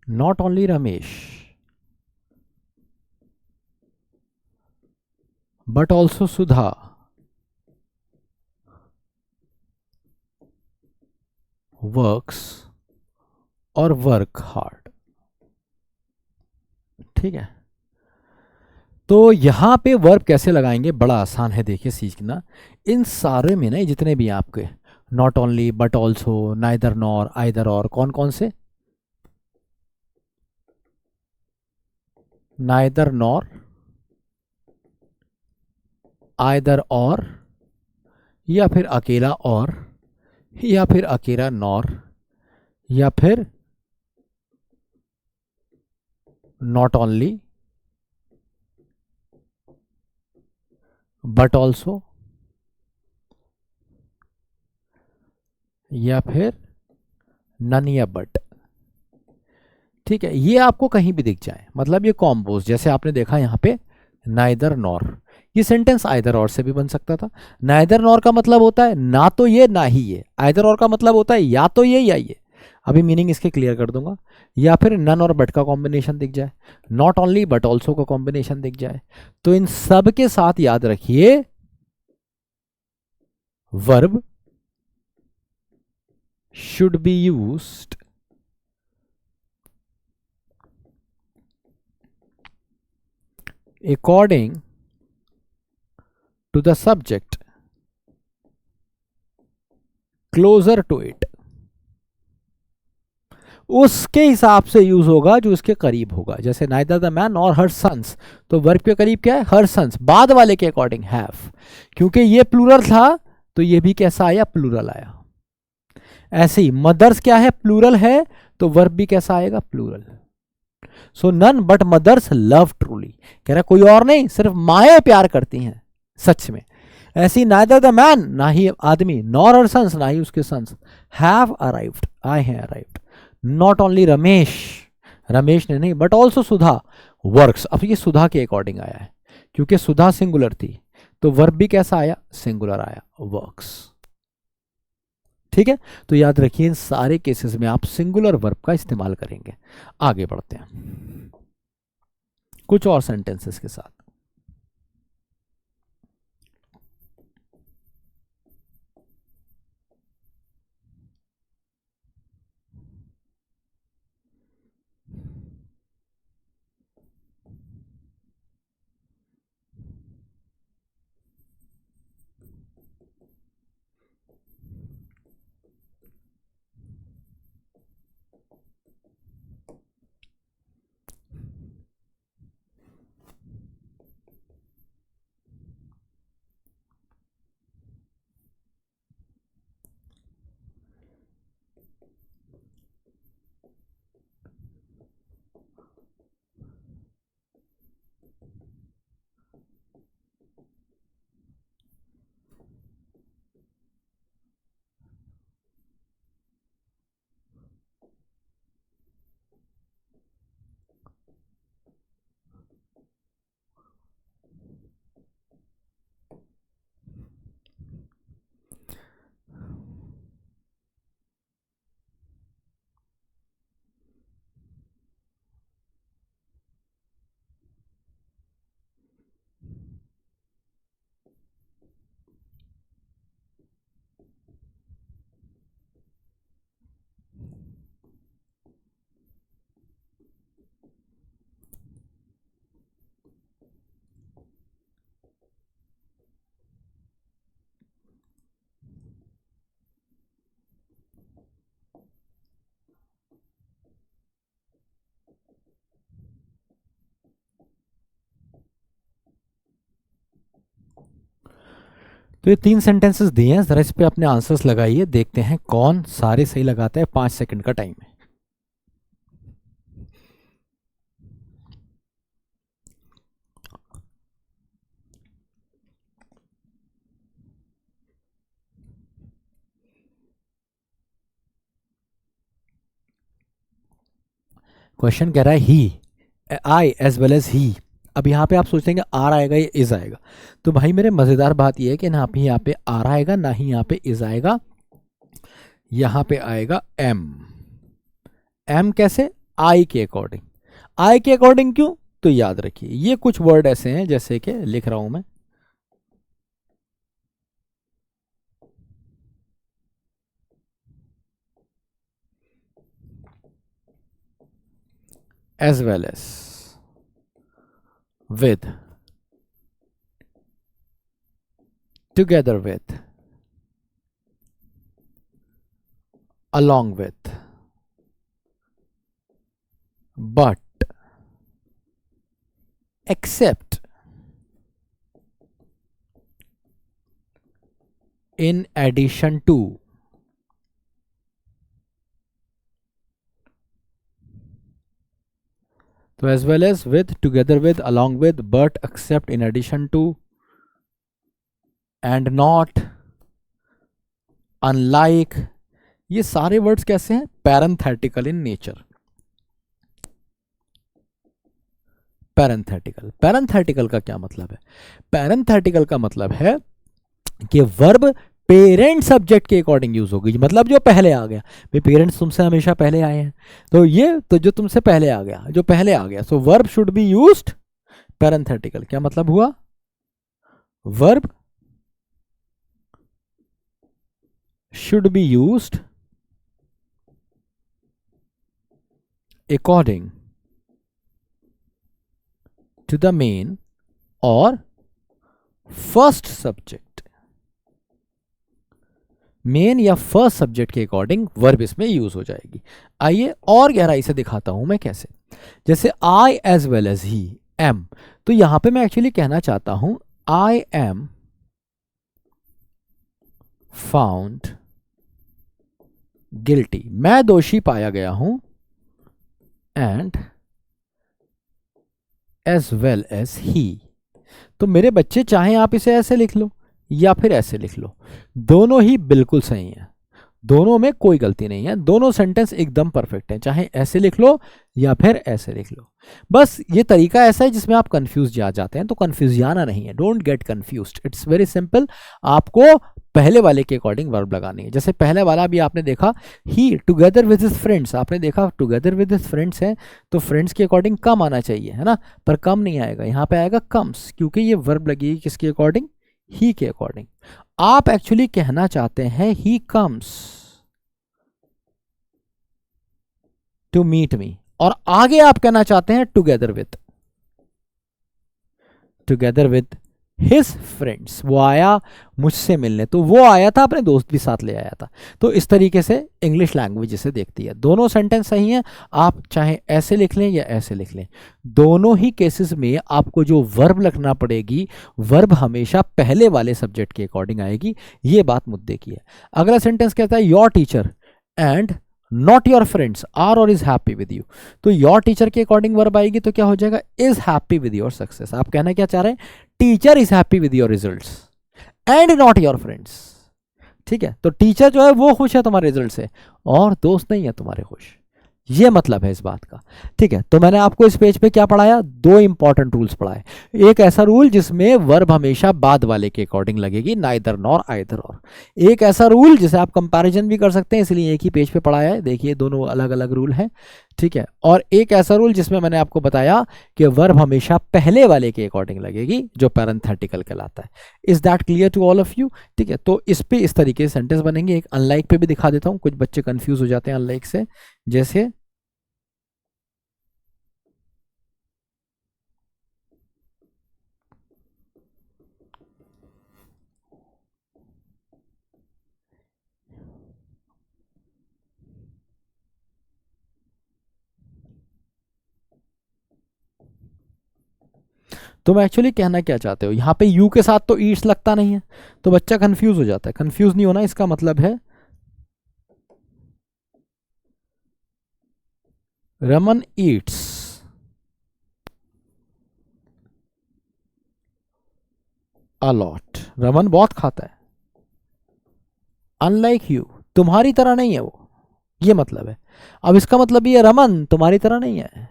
S1: Not only Ramesh, but also Sudha works or work hard। ठीक है, तो यहां पे वर्ब कैसे लगाएंगे, बड़ा आसान है, देखिए सीखना। इन सारे में ना जितने भी आपके not only but also neither nor either और, कौन कौन से, नाइदर नॉर आइदर और, या फिर अकेला और, या फिर अकेला नॉर, या फिर नॉट ओनली बट ऑल्सो, या फिर नन या बट। ठीक है, ये आपको कहीं भी दिख जाए, मतलब ये कॉम्बोज, जैसे आपने देखा यहां पे नाइदर नॉर, ये सेंटेंस आइदर और से भी बन सकता था। नाइदर नॉर का मतलब होता है ना तो ये ना ही ये, आइदर और का मतलब होता है या तो ये या ये। अभी मीनिंग इसके क्लियर कर दूंगा। या फिर नन और बट का कॉम्बिनेशन दिख जाए, नॉट ओनली बट ऑल्सो का कॉम्बिनेशन दिख जाए। तो इन सब के साथ याद रखिए verb should be used according to the subject closer to it। उसके हिसाब से यूज होगा जो इसके करीब होगा। जैसे नाइदर द मैन और हर सन्स, तो वर्ब के करीब क्या है, हर सन्स, बाद वाले के अकॉर्डिंग हैव, क्योंकि ये प्लूरल था तो ये भी कैसा आया, प्लूरल आया। ऐसे ही मदर्स क्या है, प्लूरल है, तो वर्ब भी कैसा आएगा, plural. So none but mother's love truly, कह रहा कोई और नहीं, सिर्फ माए प्यार करती हैं सच में। ऐसी नाइदर द मैन, ना ही आदमी, नॉर हर सन्स, ना ही उसके सन्स, हैव अराइव्ड, आए हैं arrived. Not only Ramesh, Ramesh ने नहीं, बट ऑल्सो सुधा वर्क्स। अब ये सुधा के अकॉर्डिंग आया है, क्योंकि सुधा सिंगुलर थी, तो वर्ब भी कैसा आया, सिंगुलर आया, वर्क्स। ठीक है, तो याद रखिए इन सारे केसेस में आप सिंगुलर वर्ब का इस्तेमाल करेंगे। आगे बढ़ते हैं कुछ और सेंटेंसेस के साथ। तो ये 3 सेंटेंसेस दिए हैं, जरा इस पे अपने आंसर्स लगाइए, देखते हैं कौन सारे सही लगाता है। 5 सेकंड का टाइम है। क्वेश्चन कह रहा है ही, आई एज वेल एज ही। अब यहाँ पे आप सोचेंगे आर आएगा या इज आएगा, तो भाई मेरे मज़ेदार बात यह है कि ना यहाँ पे आर आएगा ना ही यहाँ पे इज आएगा, यहाँ पे आएगा एम। एम कैसे? आई के अकॉर्डिंग। आई के अकॉर्डिंग क्यों? तो याद रखिए ये कुछ वर्ड ऐसे हैं, जैसे कि लिख रहा हूं मैं, as well as, with, together with, along with, but, except, in addition to, तो as well as, with, together with, along with, but, except, in addition to, and not, unlike, ये सारे वर्ड्स कैसे हैं? Parenthetical in nature. Parenthetical, parenthetical का क्या मतलब है? Parenthetical का मतलब है कि वर्ब पेरेंट सब्जेक्ट के अकॉर्डिंग यूज होगी, मतलब जो पहले आ गया। भाई पेरेंट्स तुमसे हमेशा पहले आए हैं, तो ये तो जो तुमसे पहले आ गया, जो पहले आ गया, so verb should be used parenthetical. क्या मतलब हुआ? Verb should be used according to the main और फर्स्ट सब्जेक्ट। मेन या फर्स्ट सब्जेक्ट के अकॉर्डिंग वर्ब इसमें यूज हो जाएगी। आइए और गहराई से दिखाता हूं मैं कैसे। जैसे I as well as he, am, तो यहां पे मैं एक्चुअली कहना चाहता हूं आई एम फाउंड गिल्टी, मैं दोषी पाया गया हूं, and as well as he. तो मेरे बच्चे, चाहे आप इसे ऐसे लिख लो या फिर ऐसे लिख लो, दोनों ही बिल्कुल सही हैं, दोनों में कोई गलती नहीं है, दोनों सेंटेंस एकदम परफेक्ट हैं, चाहे ऐसे लिख लो या फिर ऐसे लिख लो। बस ये तरीका ऐसा है जिसमें आप कंफ्यूज जा जाते हैं, तो कंफ्यूज जाना नहीं है, don't get confused, it's very simple. आपको पहले वाले के अकॉर्डिंग वर्ब लगानी है। जैसे पहले वाला भी आपने देखा, ही टुगेदर विद हिज फ्रेंड्स, आपने देखा टुगेदर विद हिज फ्रेंड्स है, तो फ्रेंड्स के अकॉर्डिंग कम आना चाहिए, है ना, पर कम नहीं आएगा, यहाँ पे आएगा कम्स, क्योंकि ये वर्ब लगेगी किसके अकॉर्डिंग? ही के अकॉर्डिंग। आप एक्चुअली कहना चाहते हैं he comes to meet me, और आगे आप कहना चाहते हैं together with, together with his friends, वो आया मुझसे मिलने, तो वो आया था, अपने दोस्त भी साथ ले आया था। तो इस तरीके से इंग्लिश लैंग्वेज इसे देखती है। दोनों सेंटेंस सही हैं, आप चाहे ऐसे लिख लें या ऐसे लिख लें, दोनों ही केसेस में आपको जो वर्ब लिखना पड़ेगी, वर्ब हमेशा पहले वाले सब्जेक्ट के अकॉर्डिंग आएगी। ये बात मुद्दे की है। अगला सेंटेंस कहता है your teacher and not your friends are और इज हैप्पी विद यू। तो योर टीचर के अकॉर्डिंग वर्ब आएगी तो क्या हो जाएगा, is happy with your success. आप कहना क्या चाह रहे हैं, teacher is happy with your results and not your friends. ठीक है, तो टीचर जो है वो खुश है तुम्हारे रिजल्ट से, और दोस्त नहीं है तुम्हारे खुश। ये मतलब है इस बात का। ठीक है, तो मैंने आपको इस पेज पे क्या पढ़ाया, दो इंपॉर्टेंट रूल्स पढ़ाए। एक ऐसा रूल जिसमें वर्ब हमेशा बाद वाले के अकॉर्डिंग लगेगी, नाइदर नॉर आइदर और। एक ऐसा रूल जिसे आप कंपैरिजन भी कर सकते हैं, इसलिए एक ही पेज पे पढ़ाया है, देखिए दोनों अलग अलग रूल हैं। ठीक है, और एक ऐसा रूल जिसमें मैंने आपको बताया कि वर्ब हमेशा पहले वाले के अकॉर्डिंग लगेगी, जो पैरेंथेटिकल कहलाता है। Is that clear to all of you? ठीक है, तो इस पे इस तरीके से सेंटेंस बनेंगे। एक अनलाइक पे भी दिखा देता हूं, कुछ बच्चे कंफ्यूज हो जाते हैं अनलाइक से। जैसे तुम एक्चुअली कहना क्या चाहते हो, यहाँ पे यू के साथ तो ईट्स लगता नहीं है, तो बच्चा कंफ्यूज हो जाता है। कंफ्यूज नहीं होना, इसका मतलब है Raman Yeats a lot. Raman बहुत खाता है। अनलाइक यू, तुम्हारी तरह नहीं है वो, ये मतलब है। अब इसका मतलब ये रमन तुम्हारी तरह नहीं है,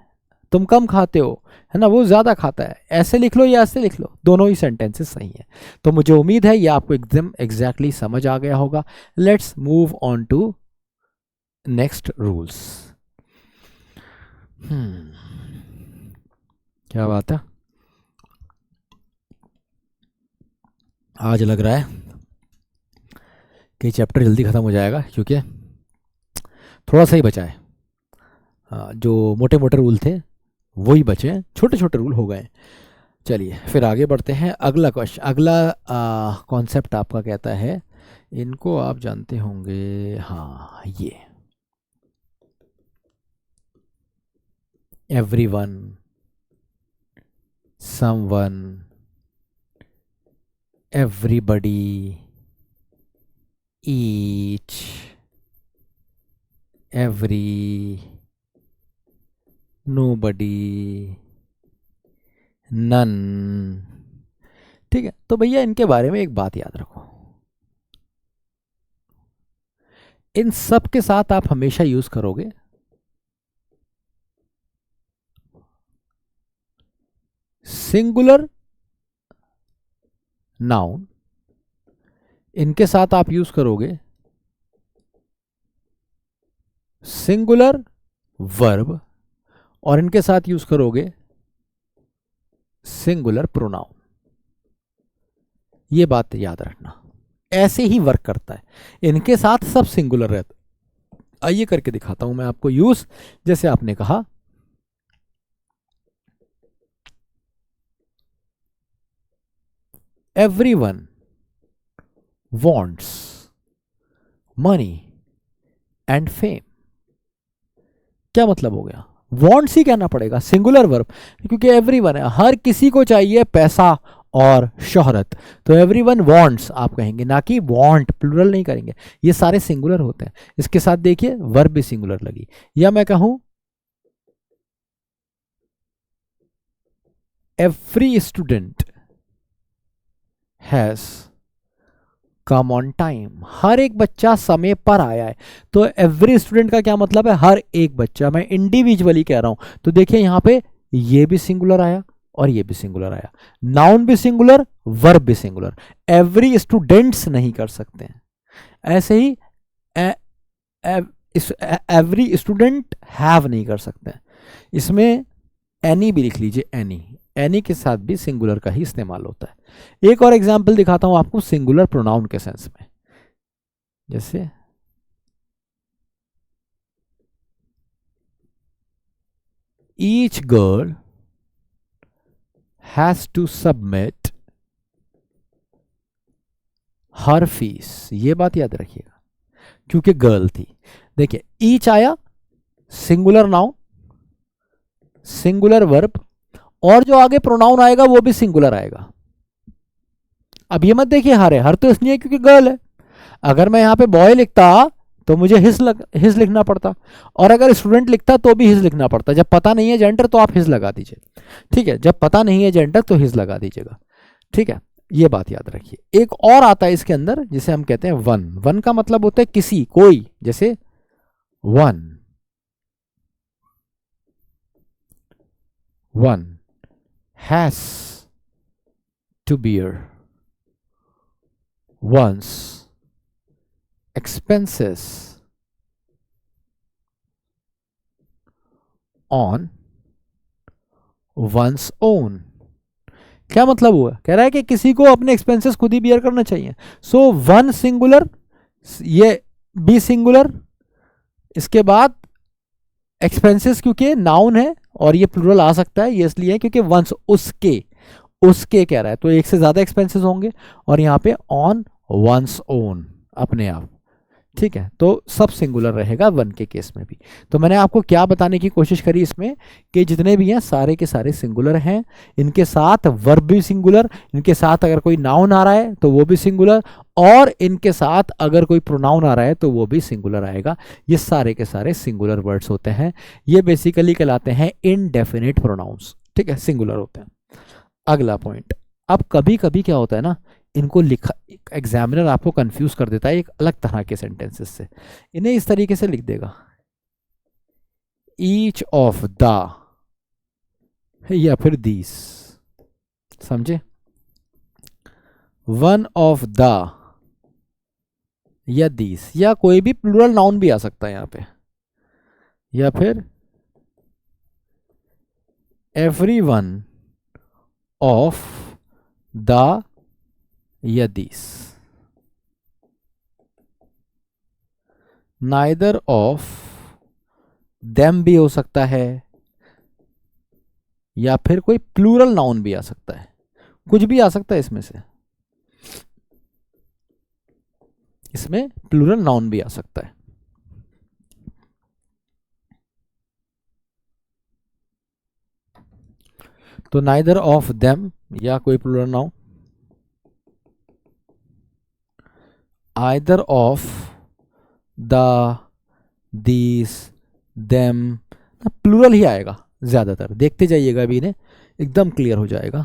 S1: तुम कम खाते हो, है ना, वो ज्यादा खाता है। ऐसे लिख लो या ऐसे लिख लो, दोनों ही सेंटेंसेस सही है। तो मुझे उम्मीद है ये आपको एकदम एग्जैक्टली समझ आ गया होगा। Let's move on to next rules. क्या बात है, आज लग रहा है कि चैप्टर जल्दी ख़त्म हो जाएगा, क्योंकि थोड़ा सा ही बचा है। जो मोटे मोटे रूल थे वही बचे हैं, छोटे छोटे रूल हो गए। चलिए फिर आगे बढ़ते हैं। अगला क्वेश्चन, अगला कॉन्सेप्ट आपका कहता है, इनको आप जानते होंगे, हाँ, ये everyone, someone, everybody, each, every, nobody, none। ठीक है, तो भैया इनके बारे में एक बात याद रखो, इन सब के साथ आप हमेशा यूज करोगे सिंगुलर नाउन, इनके साथ आप यूज करोगे सिंगुलर वर्ब, और इनके साथ यूज करोगे सिंगुलर प्रोनाउन। ये बात याद रखना, ऐसे ही वर्क करता है, इनके साथ सब सिंगुलर रहता है। आइए करके दिखाता हूं मैं आपको यूज। जैसे आपने कहा everyone wants money and fame. क्या मतलब हो गया, वॉन्ट्स ही कहना पड़ेगा, सिंगुलर वर्ब, क्योंकि एवरीवन है, हर किसी को चाहिए पैसा और शोहरत, तो एवरीवन वॉन्ट्स आप कहेंगे, ना कि वॉन्ट, प्लूरल नहीं करेंगे, ये सारे सिंगुलर होते हैं। इसके साथ देखिए वर्ब भी सिंगुलर लगी। या मैं कहूं every student has come on time, हर एक बच्चा समय पर आया है। तो एवरी स्टूडेंट का क्या मतलब है, हर एक बच्चा, मैं इंडिविजुअली कह रहा हूं। तो देखिए यहां पे ये भी सिंगुलर आया और ये भी सिंगुलर आया, नाउन भी सिंगुलर, वर्ब भी सिंगुलर। एवरी स्टूडेंट्स नहीं कर सकते हैं। ऐसे ही एवरी स्टूडेंट हैव नहीं कर सकते हैं। इसमें एनी भी लिख लीजिए, एनी, एनी के साथ भी सिंगुलर का ही इस्तेमाल होता है। एक और एग्जांपल दिखाता हूं आपको सिंगुलर प्रोनाउन के सेंस में। जैसे each girl has to submit her fees, ये बात याद रखिएगा, क्योंकि गर्ल थी। देखिए ईच आया, सिंगुलर नाउन, सिंगुलर वर्ब, और जो आगे प्रोनाउन आएगा वो भी सिंगुलर आएगा। अब ये मत देखिए हर है, हर तो इसलिए क्योंकि गर्ल है। अगर मैं यहां पे बॉय लिखता तो मुझे हिज लिखना पड़ता, और अगर स्टूडेंट लिखता तो भी हिज लिखना पड़ता। जब पता नहीं है जेंडर तो आप हिज लगा दीजिए, ठीक है। जब पता नहीं है जेंडर तो हिज लगा दीजिएगा, ठीक है। ये बात याद रखिए। एक और आता है इसके अंदर जिसे हम कहते हैं वन। वन का मतलब होता है किसी, कोई, जैसे one, one has to bear one's expenses on one's own। क्या मतलब हुआ? कह रहा है कि किसी को अपने एक्सपेंसेस खुद ही बियर करना चाहिए। सो वन सिंगुलर, ये बी सिंगुलर, इसके बाद एक्सपेंसेस क्योंकि नाउन है और ये प्लूरल आ सकता है, ये इसलिए है क्योंकि वंस, उसके, उसके कह रहा है तो एक से ज्यादा एक्सपेंसेस होंगे, और यहां पे ऑन वंस ओन, अपने आप, ठीक है। तो सब सिंगुलर रहेगा वन के केस में भी। तो मैंने आपको क्या बताने की कोशिश करी इसमें कि जितने भी हैं सारे के सारे सिंगुलर हैं, इनके साथ वर्ब भी सिंगुलर, इनके साथ अगर कोई नाउन आ रहा है तो वो भी सिंगुलर, और इनके साथ अगर कोई प्रोनाउन आ रहा है तो वो भी सिंगुलर आएगा। ये सारे के सारे सिंगुलर वर्ड्स होते हैं। ये बेसिकली कहलाते हैं इनडेफिनिट प्रोनाउंस, ठीक है, सिंगुलर होते हैं। अगला पॉइंट, अब कभी कभी क्या होता है ना, इनको लिखा, एग्जामिनर आपको कंफ्यूज कर देता है एक अलग तरह के सेंटेंसेस से। इन्हें इस तरीके से लिख देगा, ईच ऑफ द, या फिर दीस, समझे, वन ऑफ द, या दीस, या कोई भी प्लूरल नाउन भी आ सकता है यहां पे, या फिर एवरी वन ऑफ द, या दिस, नाइदर ऑफ देम भी हो सकता है, या फिर कोई प्लूरल नाउन भी आ सकता है, कुछ भी आ सकता है इसमें से, इसमें प्लूरल नाउन भी आ सकता है। तो नाइदर ऑफ देम या कोई plural noun, either of the, these, them, plural ही आएगा ज्यादातर। देखते जाइएगा अभी इन्हें, एकदम क्लियर हो जाएगा।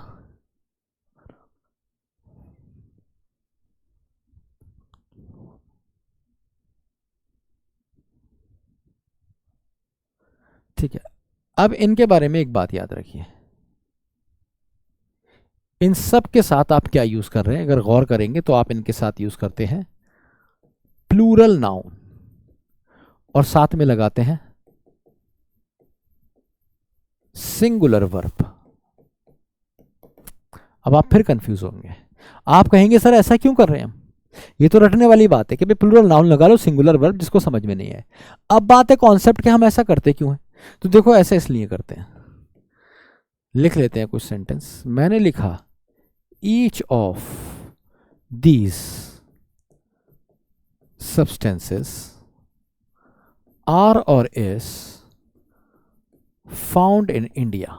S1: ठीक है, अब इनके बारे में एक बात याद रखिए, इन सब के साथ आप क्या यूज कर रहे हैं, अगर गौर करेंगे तो आप इनके साथ यूज करते हैं प्लूरल नाउन, और साथ में लगाते हैं सिंगुलर वर्ब। अब आप फिर कंफ्यूज होंगे, आप कहेंगे सर ऐसा क्यों कर रहे हैं हम, ये तो रटने वाली बात है कि भाई प्लूरल नाउन लगा लो, सिंगुलर वर्ब, जिसको समझ में नहीं है। अब बात है कॉन्सेप्ट के, हम ऐसा करते क्यों हैं? तो देखो ऐसा इसलिए करते हैं, लिख लेते हैं कुछ सेंटेंस। मैंने लिखा each of these substances are or is found in India।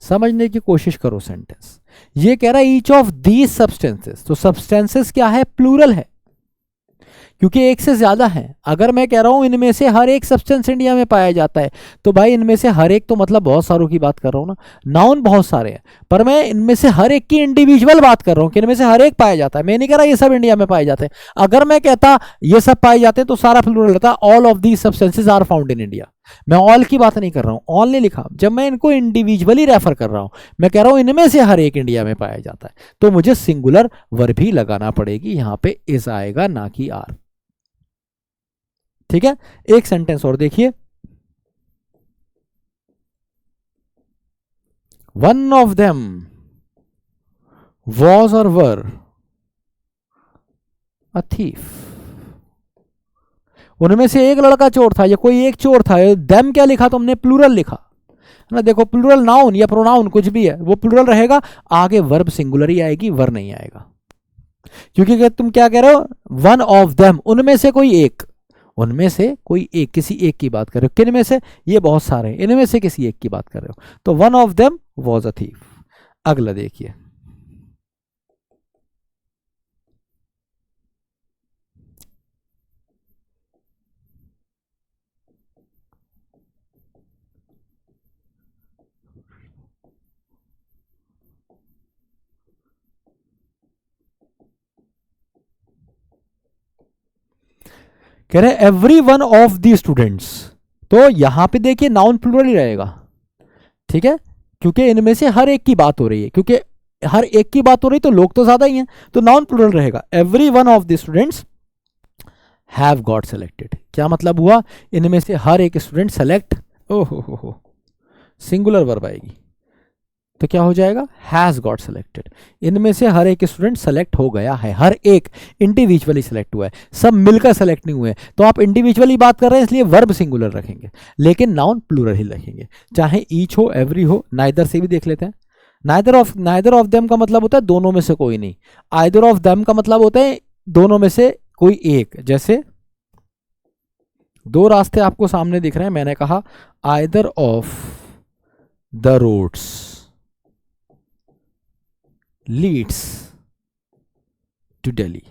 S1: समझने की कोशिश करो सेंटेंस, ये कह रहा है ईच ऑफ दीज सब्सटेंसेस, तो सब्सटेंसेस क्या है, प्लूरल है, क्योंकि एक से ज्यादा है। अगर मैं कह रहा हूं इनमें से हर एक सब्सटेंस इंडिया में पाया जाता है, तो भाई इनमें से हर एक तो मतलब बहुत सारों की बात कर रहा हूं ना, नाउन बहुत सारे हैं, पर मैं इनमें से हर एक की इंडिविजुअल बात कर रहा हूं कि इनमें से हर एक पाया जाता है। मैं नहीं कह रहा ये सब इंडिया में पाए जाते हैं। अगर मैं कहता ये सब पाए जाते हैं तो सारा प्लूरल रहता, all of these substances are found in India. मैं ऑल की बात नहीं कर रहा हूं, ऑल नहीं लिखा। जब मैं इनको इंडिविजुअली रेफर कर रहा हूं, मैं कह रहा हूं इनमें से हर एक इंडिया में पाया जाता है, तो मुझे सिंगुलर वर्ब ही लगाना पड़ेगी, यहां पे इज आएगा ना कि आर। ठीक है, एक सेंटेंस और देखिए, वन ऑफ देम वॉज और वर अ थीफ। उनमें से एक लड़का चोर था या कोई एक चोर था। देम क्या लिखा तुमने, प्लूरल लिखा ना। देखो प्लूरल नाउन या प्रोनाउन कुछ भी है वो प्लूरल रहेगा, आगे वर्ब सिंगुलर ही आएगी, वर नहीं आएगा। क्योंकि अगर तुम क्या कह रहे हो, वन ऑफ देम, उनमें से कोई एक, उनमें से कोई एक, किसी एक की बात कर रहे हो, किन में से, ये बहुत सारे हैं, इनमें से किसी एक की बात कर रहे हो, तो one of them was a thief. अगला देखिए, कह रहे every one of the students, तो यहां पे देखिए नाउन प्लूरल ही रहेगा, ठीक है, क्योंकि इनमें से हर एक की बात हो रही है, क्योंकि हर एक की बात हो रही तो लोग तो ज्यादा ही हैं, तो नाउन प्लूरल रहेगा। Every one of the students have got selected, क्या मतलब हुआ, इनमें से हर एक स्टूडेंट सेलेक्ट, ओहो हो, सिंगुलर वर्ब आएगी, तो क्या हो जाएगा, हैज गॉट सेलेक्टेड, इनमें से हर एक स्टूडेंट सेलेक्ट हो गया है, हर एक इंडिविजुअली सेलेक्ट हुआ है, सब मिलकर सेलेक्ट नहीं हुए, तो आप इंडिविजुअली बात कर रहे हैं इसलिए वर्ब सिंगुलर रखेंगे, लेकिन नाउन प्लूरल ही रखेंगे, चाहे ईच हो एवरी हो। नाइदर से भी देख लेते हैं, नाइदर ऑफ देम का मतलब होता है दोनों में से कोई नहीं, आइदर ऑफ देम का मतलब होता है दोनों में से कोई एक, जैसे दो रास्ते आपको सामने दिख रहे हैं, मैंने कहा either of the roads leads to Delhi,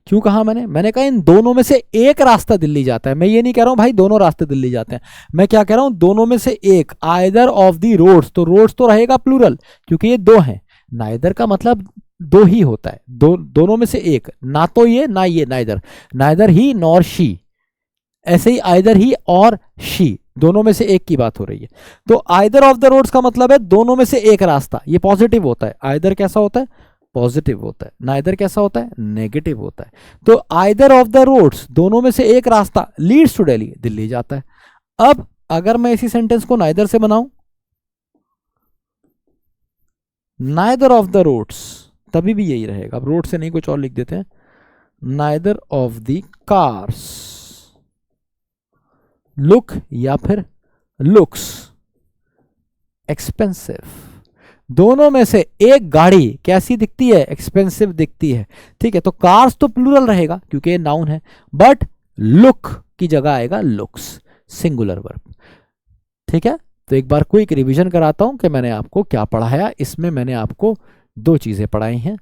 S1: क्यों कहा मैंने कहा इन दोनों में से एक रास्ता दिल्ली जाता है, मैं ये नहीं कह रहा हूं भाई दोनों रास्ते दिल्ली जाते हैं, मैं क्या कह रहा हूं दोनों में से एक, आइदर ऑफ दी रोड्स, तो रोड्स तो रहेगा प्लूरल क्योंकि ये दो हैं, नाइदर का मतलब दो ही होता है, दोनों में से एक, ना तो ये ना ये, neither, neither he nor she, ऐसे ही आइदर ही और शी, दोनों में से एक की बात हो रही है, तो आइदर ऑफ द रोड्स का मतलब है दोनों में से एक रास्ता, ये पॉजिटिव होता है, आइदर कैसा होता है, पॉजिटिव होता है, नाइदर कैसा होता है, नेगेटिव होता है, तो आइदर ऑफ द रोड्स, दोनों में से एक रास्ता, लीड्स टू दिल्ली, दिल्ली जाता है। अब अगर मैं इसी सेंटेंस को नाइदर से बनाऊं, नाइदर ऑफ द रोड्स, तभी भी यही रहेगा, अब रोड से नहीं कुछ और लिख देते हैं, neither of the cars look या फिर लुक्स एक्सपेंसिव, दोनों में से एक गाड़ी कैसी दिखती है, एक्सपेंसिव दिखती है, ठीक है, तो कार्स तो प्लूरल रहेगा क्योंकि ये नाउन है, बट लुक की जगह आएगा लुक्स, सिंगुलर वर्ब, ठीक है। तो एक बार क्विक रिवीजन कराता हूं कि मैंने आपको क्या पढ़ाया, इसमें मैंने आपको दो चीजें पढ़ाई हैं,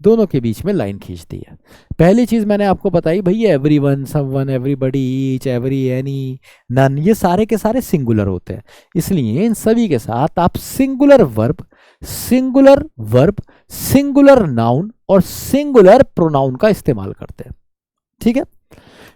S1: दोनों के बीच में लाइन खींच दी है। पहली चीज मैंने आपको बताई भैया everyone, someone, everybody, each, every, any, none, ये सारे के सारे सिंगुलर होते हैं, इसलिए इन सभी के साथ आप singular verb, singular verb, singular noun और सिंगुलर प्रोनाउन का इस्तेमाल करते हैं, ठीक है।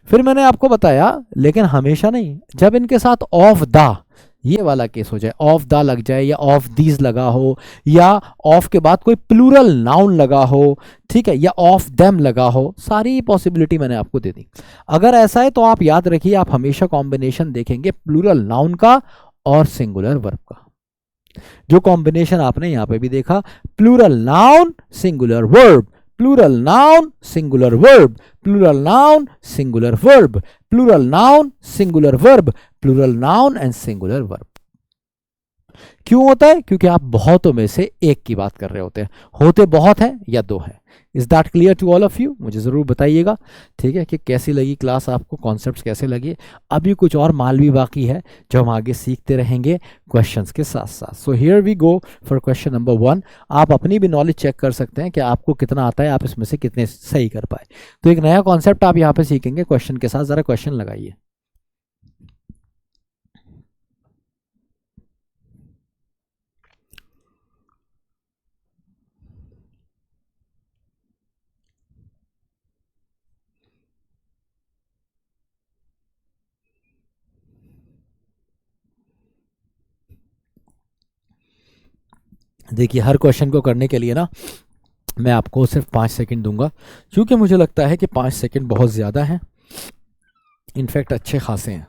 S1: फिर मैंने आपको बताया लेकिन हमेशा नहीं, जब इनके साथ ऑफ द ये वाला केस हो जाए, ऑफ द लग जाए या ऑफ दीज लगा हो या ऑफ के बाद कोई प्लूरल नाउन लगा हो, ठीक है, या ऑफ देम लगा हो, सारी पॉसिबिलिटी मैंने आपको दे दी। अगर ऐसा है तो आप याद रखिए आप हमेशा कॉम्बिनेशन देखेंगे प्लूरल नाउन का और सिंगुलर वर्ब का, जो कॉम्बिनेशन आपने यहां पे भी देखा, plural noun singular verb, plural noun singular verb, plural noun singular verb, plural noun singular verb, plural noun and singular verb. क्यों होता है, क्योंकि आप बहुतों में से एक की बात कर रहे होते हैं, होते बहुत हैं या दो हैं। Is that clear to all of you, मुझे जरूर बताइएगा, ठीक है, कि कैसी लगी क्लास आपको, कॉन्सेप्ट्स कैसे लगे। अभी कुछ और माल भी बाकी है जो हम आगे सीखते रहेंगे क्वेश्चंस के साथ साथ। So here we go for question number 1। आप अपनी भी नॉलेज चेक कर सकते हैं कि आपको कितना आता है, आप इसमें से कितने सही कर पाए। तो एक नया कॉन्सेप्ट आप यहाँ पे सीखेंगे क्वेश्चन के साथ, जरा क्वेश्चन लगाइए। देखिए हर क्वेश्चन को करने के लिए ना मैं आपको सिर्फ 5 सेकंड दूंगा, क्योंकि मुझे लगता है कि 5 सेकंड बहुत ज़्यादा हैं, इनफैक्ट अच्छे खासे हैं।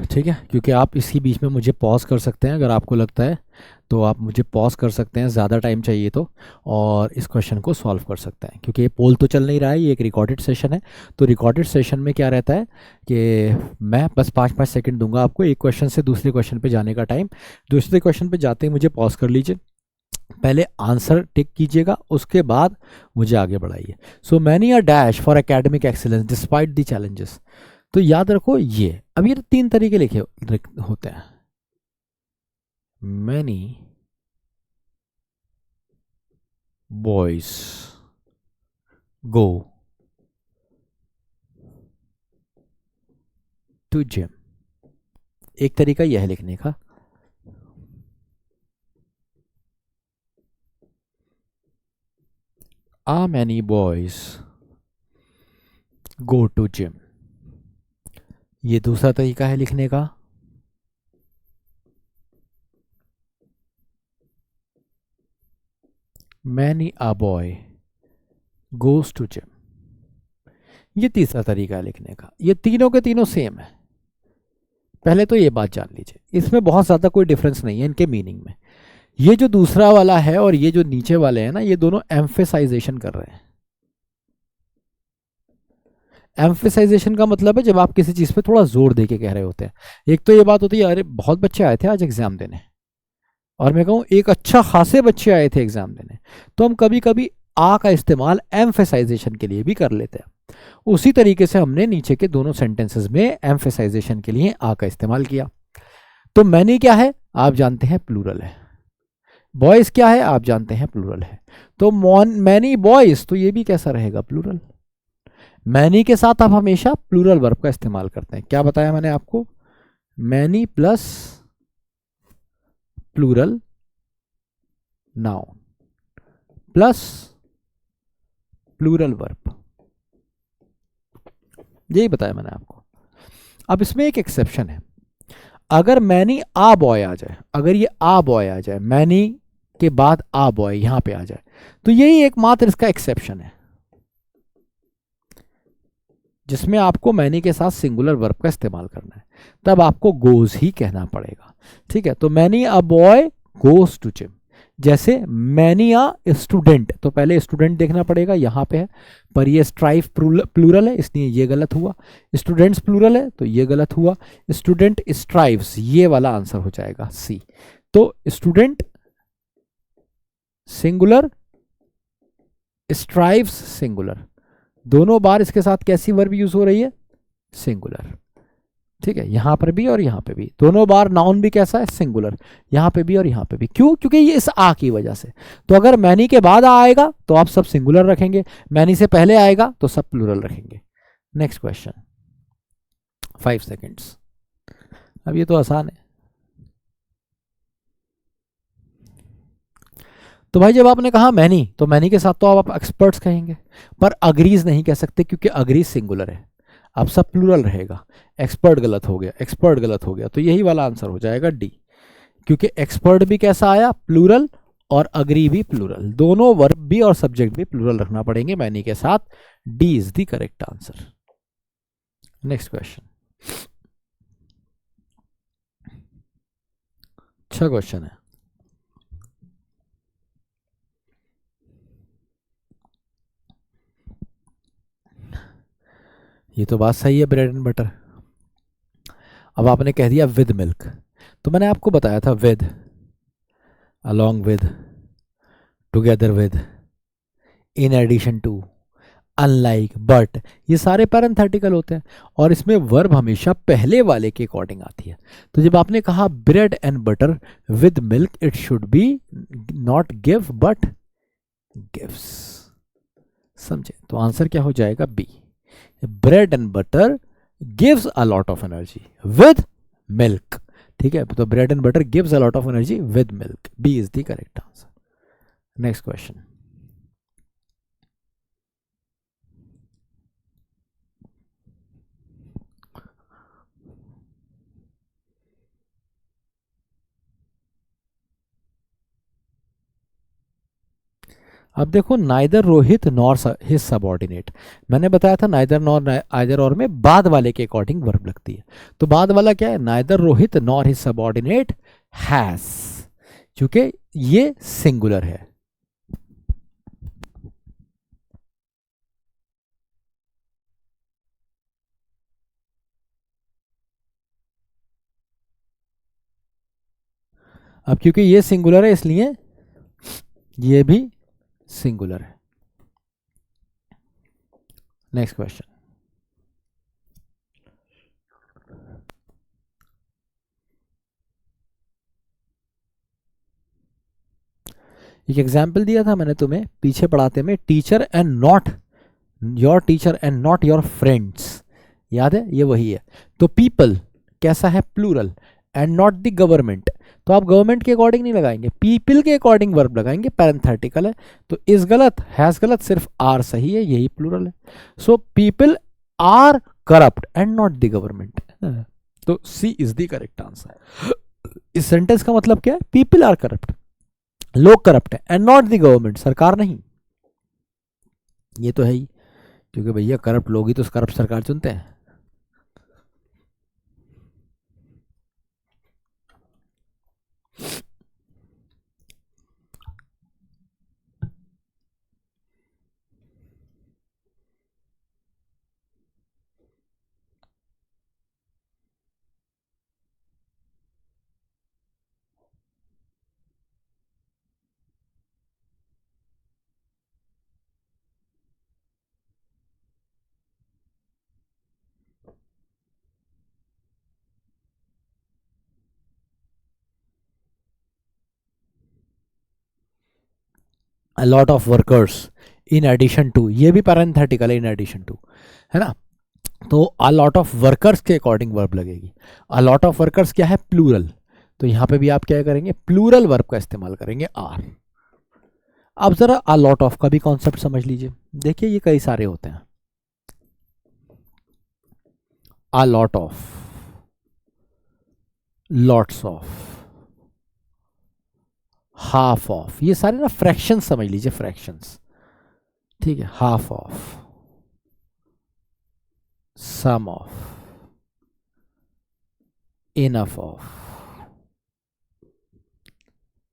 S1: ठीक है, क्योंकि आप इसी बीच में मुझे पॉज कर सकते हैं अगर आपको लगता है, तो आप मुझे पॉज कर सकते हैं ज़्यादा टाइम चाहिए तो, और इस क्वेश्चन को सॉल्व कर सकते हैं, क्योंकि ये पोल तो चल नहीं रहा है, ये एक रिकॉर्डेड सेशन है। तो रिकॉर्डेड सेशन में क्या रहता है कि मैं बस 5-5 सेकंड दूंगा आपको एक क्वेश्चन से दूसरे क्वेश्चन पे जाने का टाइम। दूसरे क्वेश्चन पे जाते ही मुझे पॉज कर लीजिए, पहले आंसर टिक कीजिएगा, उसके बाद मुझे आगे बढ़ाइए। So many a dash for academic excellence despite the challenges. तो याद रखो ये, अब ये 3 तरीके लिखे होते हैं। Many boys go to gym, एक तरीका यह है लिखने का। A many boys go to gym, ये दूसरा तरीका है लिखने का। Many a boy goes to gym, ये तीसरा तरीका है लिखने का। ये तीनों के तीनों सेम है। पहले तो ये बात जान लीजिए, इसमें बहुत ज़्यादा कोई डिफरेंस नहीं है इनके मीनिंग में। ये जो दूसरा वाला है और ये जो नीचे वाले हैं ना, ये दोनों एम्फेसाइजेशन कर रहे हैं। एम्फेसाइजेशन का मतलब है जब आप किसी चीज़ पे थोड़ा जोर दे के कह रहे होते हैं। एक तो ये बात होती है, अरे बहुत बच्चे आए थे आज एग्जाम देने, और मैं कहूँ एक अच्छा खासे बच्चे आए थे एग्जाम देने, तो हम कभी कभी आ का इस्तेमाल एम्फेसाइजेशन के लिए भी कर लेते हैं। उसी तरीके से हमने नीचे के दोनों सेंटेंसेस में एम्फेसाइजेशन के लिए आ का इस्तेमाल किया। तो मैनी क्या है आप जानते हैं, प्लूरल है। बॉयज क्या है आप जानते हैं, प्लूरल है। तो मैनी बॉयज, तो ये भी कैसा रहेगा, प्लूरल। मैनी के साथ आप हमेशा प्लूरल वर्ब का इस्तेमाल करते हैं। क्या बताया मैंने आपको, many plus plural noun plus plural verb, यही बताया मैंने आपको। अब इसमें एक एक्सेप्शन है, अगर मैनी आ बॉय आ जाए, अगर ये आ बॉय आ जाए, मैनी के बाद आ बॉय यहां पे आ जाए, तो यही एकमात्र इसका एक्सेप्शन है जिसमें आपको मैनी के साथ सिंगुलर वर्ब का इस्तेमाल करना है, तब आपको गोज ही कहना पड़ेगा। ठीक है, तो many a boy goes to gym. जैसे मैनी अ स्टूडेंट, तो पहले स्टूडेंट देखना पड़ेगा, यहां पे है, पर ये स्ट्राइव प्लूरल है इसलिए ये गलत हुआ। स्टूडेंट्स प्लूरल है तो ये गलत हुआ। स्टूडेंट स्ट्राइव्स, ये वाला आंसर हो जाएगा सी। तो स्टूडेंट सिंगुलर, स्ट्राइव्स सिंगुलर, दोनों बार इसके साथ कैसी वर्ब यूज हो रही है, सिंगुलर। ठीक है, यहां पर भी और यहां पे भी दोनों बार नाउन भी कैसा है, सिंगुलर, यहां पे भी और यहां पे भी। क्यों, क्योंकि ये इस आ की वजह से। तो अगर मैनी के बाद आ आएगा तो आप सब सिंगुलर रखेंगे, मैनी से पहले आएगा तो सब प्लूरल रखेंगे। Next question, 5 seconds. अब ये तो आसान है। तो भाई जब आपने कहा मैनी, तो मैनी के साथ तो आप एक्सपर्ट्स कहेंगे, पर अग्रीज नहीं कह सकते क्योंकि अग्रीज सिंगुलर है, अब सब प्लूरल रहेगा। एक्सपर्ट गलत हो गया, एक्सपर्ट गलत हो गया, तो यही वाला आंसर हो जाएगा डी, क्योंकि एक्सपर्ट भी कैसा आया, प्लूरल, और अग्री भी प्लूरल, दोनों वर्ब भी और सब्जेक्ट भी प्लूरल रखना पड़ेंगे मैनी के साथ। D is the correct answer. Next question, अच्छा क्वेश्चन है। ये तो बात सही है, ब्रेड एंड बटर। अब आपने कह दिया विद मिल्क, तो मैंने आपको बताया था with, along with, together with, in addition to, unlike, but, ये सारे पैरेंथेटिकल होते हैं और इसमें वर्ब हमेशा पहले वाले के अकॉर्डिंग आती है। तो जब आपने कहा bread and butter with milk, it should be not give but gives. समझे, तो आंसर क्या हो जाएगा, B. Bread and butter gives a lot of energy with milk. ठीक है, तो bread and butter gives a lot of energy with milk, B is the correct answer. Next question, अब देखो, neither Rohit nor his subordinate, मैंने बताया था neither nor either और में बाद वाले के अकॉर्डिंग वर्ब लगती है। तो बाद वाला क्या है, neither Rohit nor his subordinate has, क्योंकि ये सिंगुलर है। अब क्योंकि ये सिंगुलर है इसलिए ये भी सिंगुलर है। नेक्स्ट क्वेश्चन, एक एग्जाम्पल दिया था मैंने तुम्हें पीछे पढ़ाते में, teacher and not your teacher and not your friends, याद है, ये वही है। तो पीपल कैसा है, plural, and not the government, तो आप गवर्नमेंट के अकॉर्डिंग नहीं लगाएंगे, पीपल के अकॉर्डिंग वर्ब लगाएंगे, पैरेंथेटिकल है। तो इस गलत, हैज गलत, सिर्फ आर सही है, यही प्लूरल है। So people are corrupt and not the government, तो C is the correct answer. इस सेंटेंस का मतलब क्या है, पीपल आर करप्ट, लोग करप्ट है, एंड नॉट द गवर्नमेंट, सरकार नहीं। ये तो है ही, क्योंकि भैया करप्ट लोग ही तो करप्ट सरकार चुनते हैं। A lot of workers in addition to, ये भी पैरेंथेटिकल है, इन एडिशन टू, है ना। तो अ लॉट ऑफ वर्कर्स के अकॉर्डिंग वर्ब लगेगी। अ लॉट ऑफ वर्कर्स क्या है, प्लूरल, तो यहां पे भी आप क्या करेंगे, प्लूरल वर्ब का इस्तेमाल करेंगे, आर। अब जरा अ लॉट ऑफ का भी कॉन्सेप्ट समझ लीजिए। देखिए ये कई सारे होते हैं, a lot of, lots of, half of, ये सारे ना फ्रैक्शन समझ लीजिए, फ्रैक्शंस, ठीक है। Half of, some of, enough of,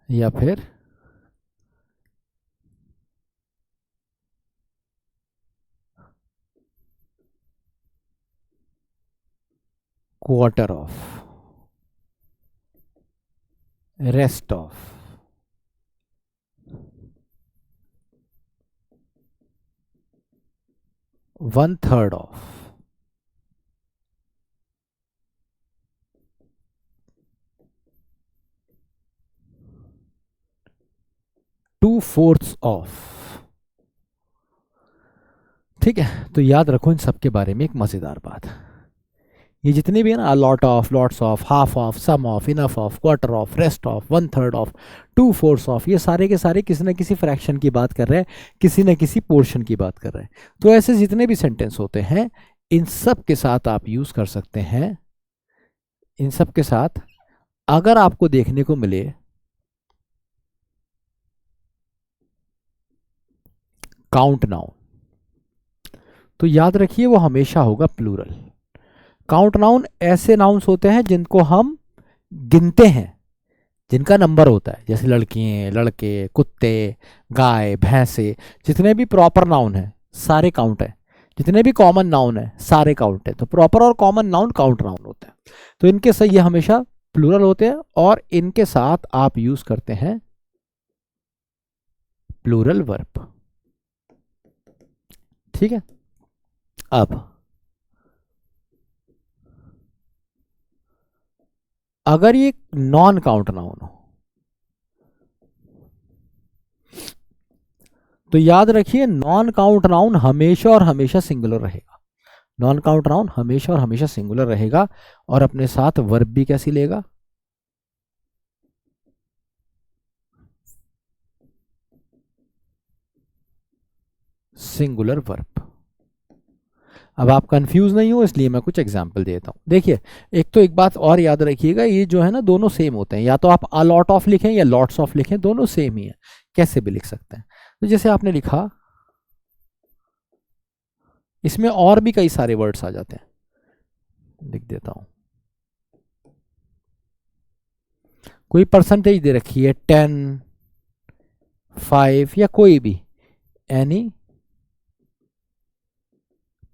S1: या फिर quarter of, rest of, one third of, two fourths of, ठीक है। तो याद रखो इन सब के बारे में एक मजेदार बात, ये जितने भी है ना, lot of, lots of, half of, some of, enough of, quarter of, rest of, one third of, two fourth of, ये सारे के सारे किसी न किसी फ्रैक्शन की बात कर रहे हैं, किसी न किसी पोर्शन की बात कर रहे हैं। तो ऐसे जितने भी सेंटेंस होते हैं इन सब के साथ आप यूज कर सकते हैं। इन सब के साथ अगर आपको देखने को मिले काउंट नाउन, तो याद रखिए वो हमेशा होगा प्लूरल। काउंट नाउन ऐसे नाउन्स होते हैं जिनको हम गिनते हैं, जिनका नंबर होता है, जैसे लड़कियां, लड़के, कुत्ते, गाय, भैंसे, जितने भी प्रॉपर नाउन है सारे काउंट है, जितने भी कॉमन नाउन है सारे काउंट है। तो प्रॉपर और कॉमन नाउन काउंट नाउन होते हैं, तो इनके सही ये हमेशा प्लूरल होते हैं और इनके साथ आप यूज करते हैं प्लूरल वर्ब, ठीक है। अब अगर ये नॉन काउंट नाउन हो तो याद रखिए नॉन काउंट नाउन हमेशा और हमेशा सिंगुलर रहेगा। नॉन काउंट नाउन हमेशा और हमेशा सिंगुलर रहेगा और अपने साथ वर्ब भी कैसी लेगा, सिंगुलर वर्ब। अब आप कंफ्यूज नहीं हो इसलिए मैं कुछ एग्जांपल देता हूँ। देखिए, एक तो एक बात और याद रखिएगा, ये जो है ना दोनों सेम होते हैं, या तो आप अ लॉट ऑफ लिखें या लॉट्स ऑफ लिखें, दोनों सेम ही है, कैसे भी लिख सकते हैं। तो जैसे आपने लिखा, इसमें और भी कई सारे वर्ड्स आ जाते हैं, लिख देता हूं। कोई परसेंटेज दे रखी है 10, 5 या कोई भी, एनी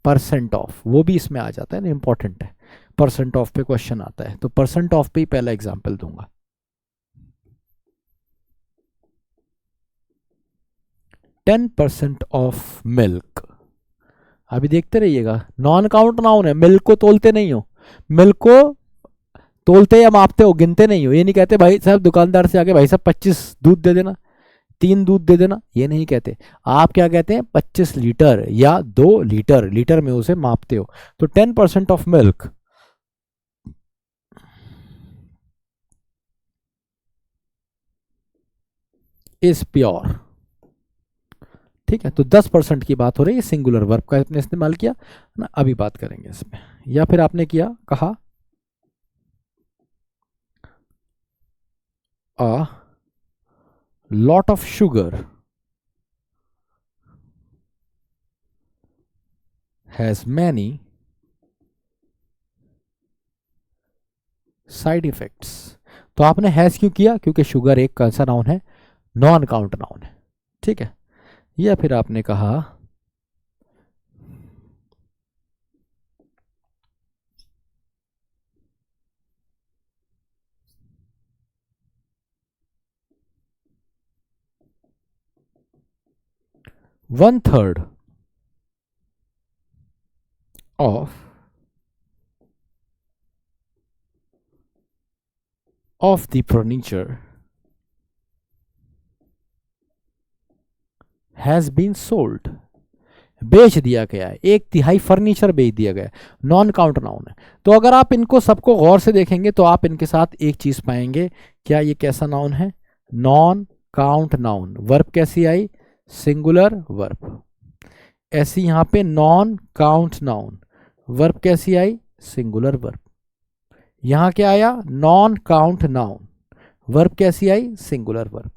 S1: परसेंट ऑफ, वो भी इसमें आ जाता है ना, इंपॉर्टेंट है, परसेंट ऑफ पे क्वेश्चन आता है, तो परसेंट ऑफ पे ही पहला एग्जांपल दूंगा। 10% ऑफ मिल्क, अभी देखते रहिएगा, नॉन काउंट नाउन है, मिल्क को तोलते नहीं हो, मिल्क को तोलते या मापते हो, गिनते नहीं हो। ये नहीं कहते भाई साहब दुकानदार से आके भाई साहब 25 दूध दे देना, 3 दूध दे देना, ये नहीं कहते। आप क्या कहते हैं, 25 लीटर या 2 लीटर, लीटर में उसे मापते हो। तो 10% ऑफ मिल्क इज प्योर, ठीक है। तो 10% की बात हो रही है, सिंगुलर वर्ब का आपने इस्तेमाल किया ना, अभी बात करेंगे इसमें। या फिर आपने किया, कहा a lot of sugar has many side effects. तो आपने हैज क्यों किया, क्योंकि शुगर एक कौन सा नाउन है, नॉन काउंट नाउन है, ठीक है। या फिर आपने कहा one third of the furniture has been sold, बेच दिया गया है, 1/3 फर्नीचर बेच दिया गया है, नॉन काउंट नाउन है। तो अगर आप इनको सबको गौर से देखेंगे तो आप इनके साथ एक चीज पाएंगे, क्या ये कैसा नाउन है, नॉन काउंट नाउन। वर्ब कैसी आई, सिंगुलर वर्ब। ऐसी यहां पे नॉन काउंट नाउन, वर्ब कैसी आई, सिंगुलर वर्ब। यहां क्या आया, नॉन काउंट नाउन, वर्ब कैसी आई, सिंगुलर वर्ब।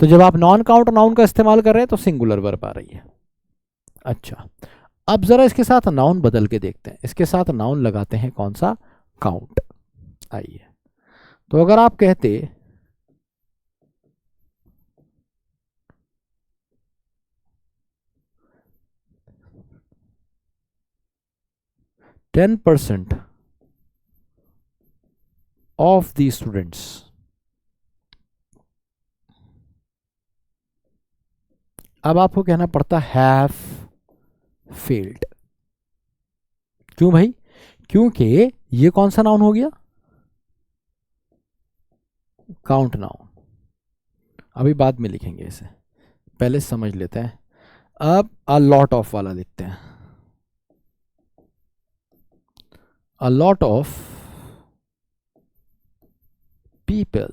S1: तो जब आप नॉन काउंट नाउन का इस्तेमाल कर रहे हैं तो सिंगुलर वर्ब आ रही है। अच्छा, अब जरा इसके साथ नाउन बदल के देखते हैं, इसके साथ नाउन लगाते हैं कौन सा, काउंट। आइए, तो अगर आप कहते 10% of the students अब आपको कहना पड़ता हैव फेल्ड। क्यों भाई, क्योंकि ये कौन सा नाउन हो गया, काउंट नाउन। अभी बाद में लिखेंगे इसे, पहले समझ लेते हैं। अब अ लॉट ऑफ वाला लिखते हैं, a lot of people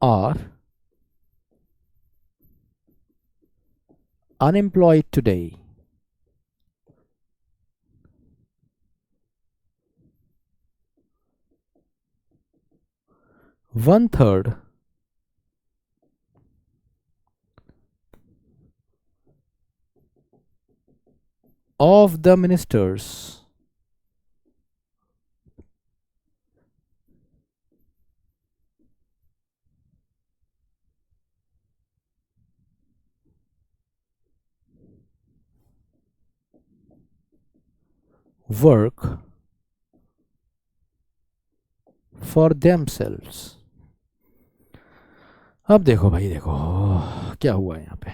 S1: are unemployed today. One third of the ministers work for themselves। अब देखो भाई, देखो क्या हुआ है यहाँ पे,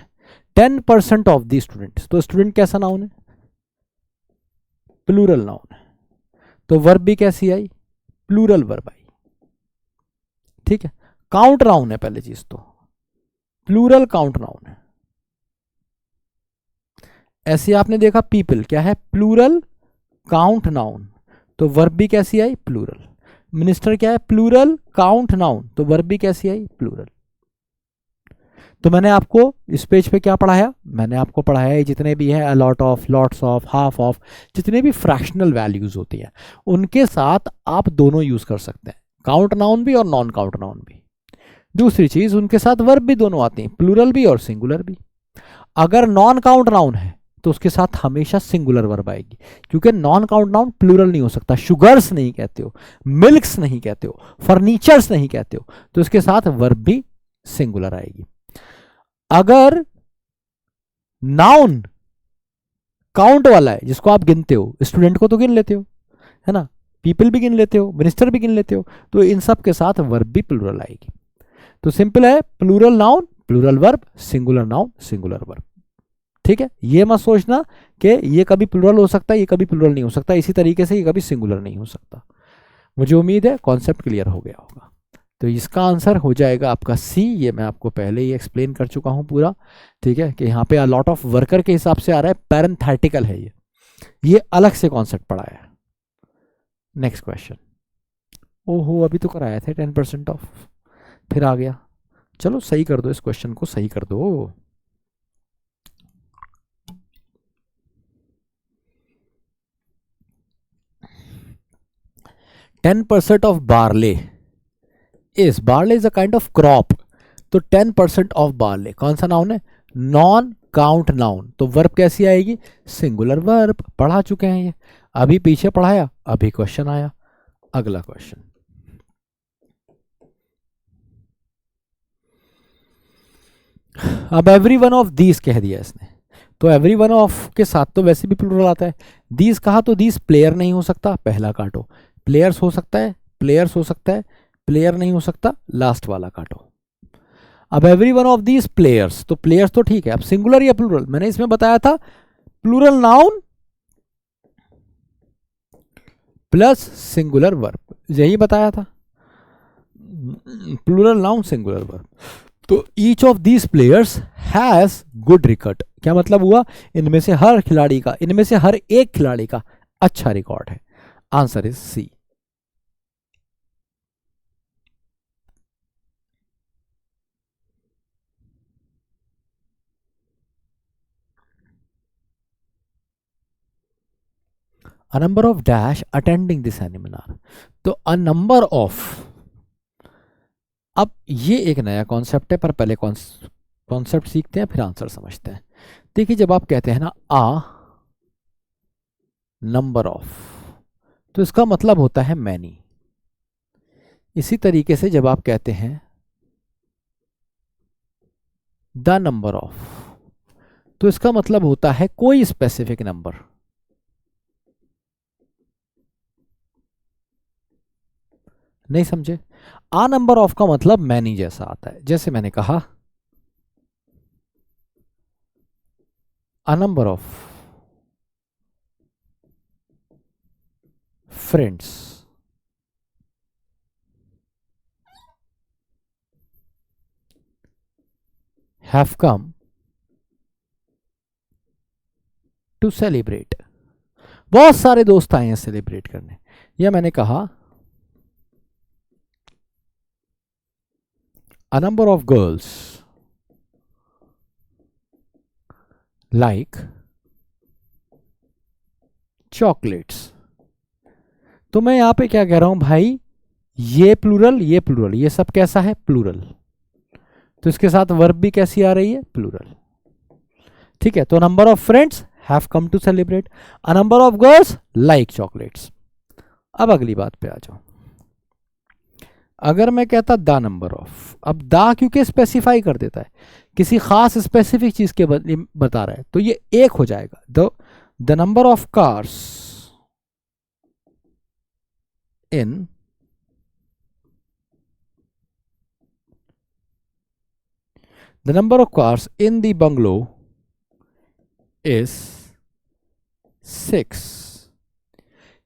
S1: 10% ऑफ द स्टूडेंट्स, तो स्टूडेंट कैसा नाउन है, प्लूरल नाउन है, तो वर्ब भी कैसी आई, प्लूरल वर्ब आई, ठीक है। काउंट नाउन है पहले चीज तो, प्लूरल काउंट नाउन है। ऐसे आपने देखा पीपल क्या है, प्लूरल काउंट नाउन, तो वर्ब भी कैसी आई, प्लूरल। मिनिस्टर क्या है, प्लूरल काउंट नाउन, तो वर्ब भी कैसी आई, प्लूरल। तो मैंने आपको इस पेज पे क्या पढ़ाया, मैंने आपको पढ़ाया है जितने भी हैं a lot of, lots of, half of, जितने भी फ्रैक्शनल वैल्यूज होती हैं उनके साथ आप दोनों यूज कर सकते हैं, काउंट नाउन भी और नॉन काउंट नाउन भी। दूसरी चीज, उनके साथ वर्ब भी दोनों आते हैं, प्लूरल भी और सिंगुलर भी। अगर नॉन काउंट नाउन है तो उसके साथ हमेशा सिंगुलर वर्ब आएगी, क्योंकि नॉन काउंट नाउन प्लूरल नहीं हो सकता। शुगर्स नहीं कहते हो, मिल्क्स नहीं कहते हो, फर्नीचर्स नहीं कहते हो, तो इसके साथ वर्ब भी सिंगुलर आएगी। अगर नाउन काउंट वाला है जिसको आप गिनते हो, स्टूडेंट को तो गिन लेते हो, है ना, पीपल भी गिन लेते हो, मिनिस्टर भी गिन लेते हो, तो इन सब के साथ वर्ब भी प्लूरल आएगी। तो सिंपल है, plural noun plural verb, singular noun singular verb. ठीक है, ये मत सोचना कि ये कभी प्लूरल हो सकता है, ये कभी प्लूरल नहीं हो सकता, इसी तरीके से ये कभी सिंगुलर नहीं हो सकता। मुझे उम्मीद है कॉन्सेप्ट क्लियर हो गया होगा। तो इसका आंसर हो जाएगा आपका सी। ये मैं आपको पहले ही एक्सप्लेन कर चुका हूं पूरा। ठीक है, कि यहाँ पे अलॉट ऑफ वर्कर के हिसाब से आ रहा है, पैरेंथेटिकल है ये अलग से कॉन्सेप्ट पढ़ा है। Next question. ओहो, अभी तो कराया था 10% ऑफ, फिर आ गया। चलो सही कर दो, इस क्वेश्चन को सही कर दो। %% Of barley is, barley is a kind of crop, तो 10% ऑफ बार्ले कौन सा नाउन है, नॉन काउंट नाउन, तो वर्ब कैसी आएगी, सिंगुलर वर्ब। पढ़ा चुके हैं ये, अभी पीछे पढ़ाया, अभी क्वेश्चन आया। अगला क्वेश्चन, अब एवरी वन ऑफ दीज कह दिया इसने, तो एवरी वन ऑफ के साथ तो वैसे भी प्लूरल आता है। दीज कहा तो दीज प्लेयर नहीं हो सकता, पहला काटो। प्लेयर्स हो सकता है, प्लेयर्स हो सकता है, प्लेयर नहीं हो सकता, लास्ट वाला काटो। अब every one of these players, तो प्लेयर्स तो ठीक है, अब सिंगुलर या प्लूरल, मैंने इसमें बताया था plural noun plus singular verb, यही बताया था, प्लूरल नाउन सिंगुलर वर्ब। तो each of these players has good record, क्या मतलब हुआ, इनमें से हर खिलाड़ी का, इनमें से हर एक खिलाड़ी का अच्छा रिकॉर्ड है। Answer is C. A number of dash attending this seminar, तो अ नंबर ऑफ, अब ये एक नया कॉन्सेप्ट है, पर पहले कॉन्सेप्ट सीखते हैं फिर आंसर समझते हैं। देखिए, जब आप कहते हैं ना आ नंबर ऑफ, तो इसका मतलब होता है मैनी। इसी तरीके से जब आप कहते हैं द नंबर ऑफ, तो इसका मतलब होता है कोई स्पेसिफिक नंबर। नहीं समझे, आ नंबर ऑफ का मतलब मैनी जैसा आता है, जैसे मैंने कहा a number of friends have come to celebrate, बहुत सारे दोस्त आए हैं सेलिब्रेट करने। या मैंने कहा a number of girls like chocolates, तो मैं यहां पे क्या कह रहा हूं भाई, ये प्लूरल, ये प्लूरल, ये सब कैसा है, प्लूरल, तो इसके साथ वर्ब भी कैसी आ रही है, प्लूरल। ठीक है, तो number of friends have come to celebrate, a number of girls like chocolates. अब अगली बात पे आ जाओ, अगर मैं कहता द नंबर ऑफ, अब दा क्योंकि स्पेसिफाई कर देता है, किसी खास स्पेसिफिक चीज के बता रहा है, तो ये एक हो जाएगा, the number of cars in the number of cars in the bungalow is 6।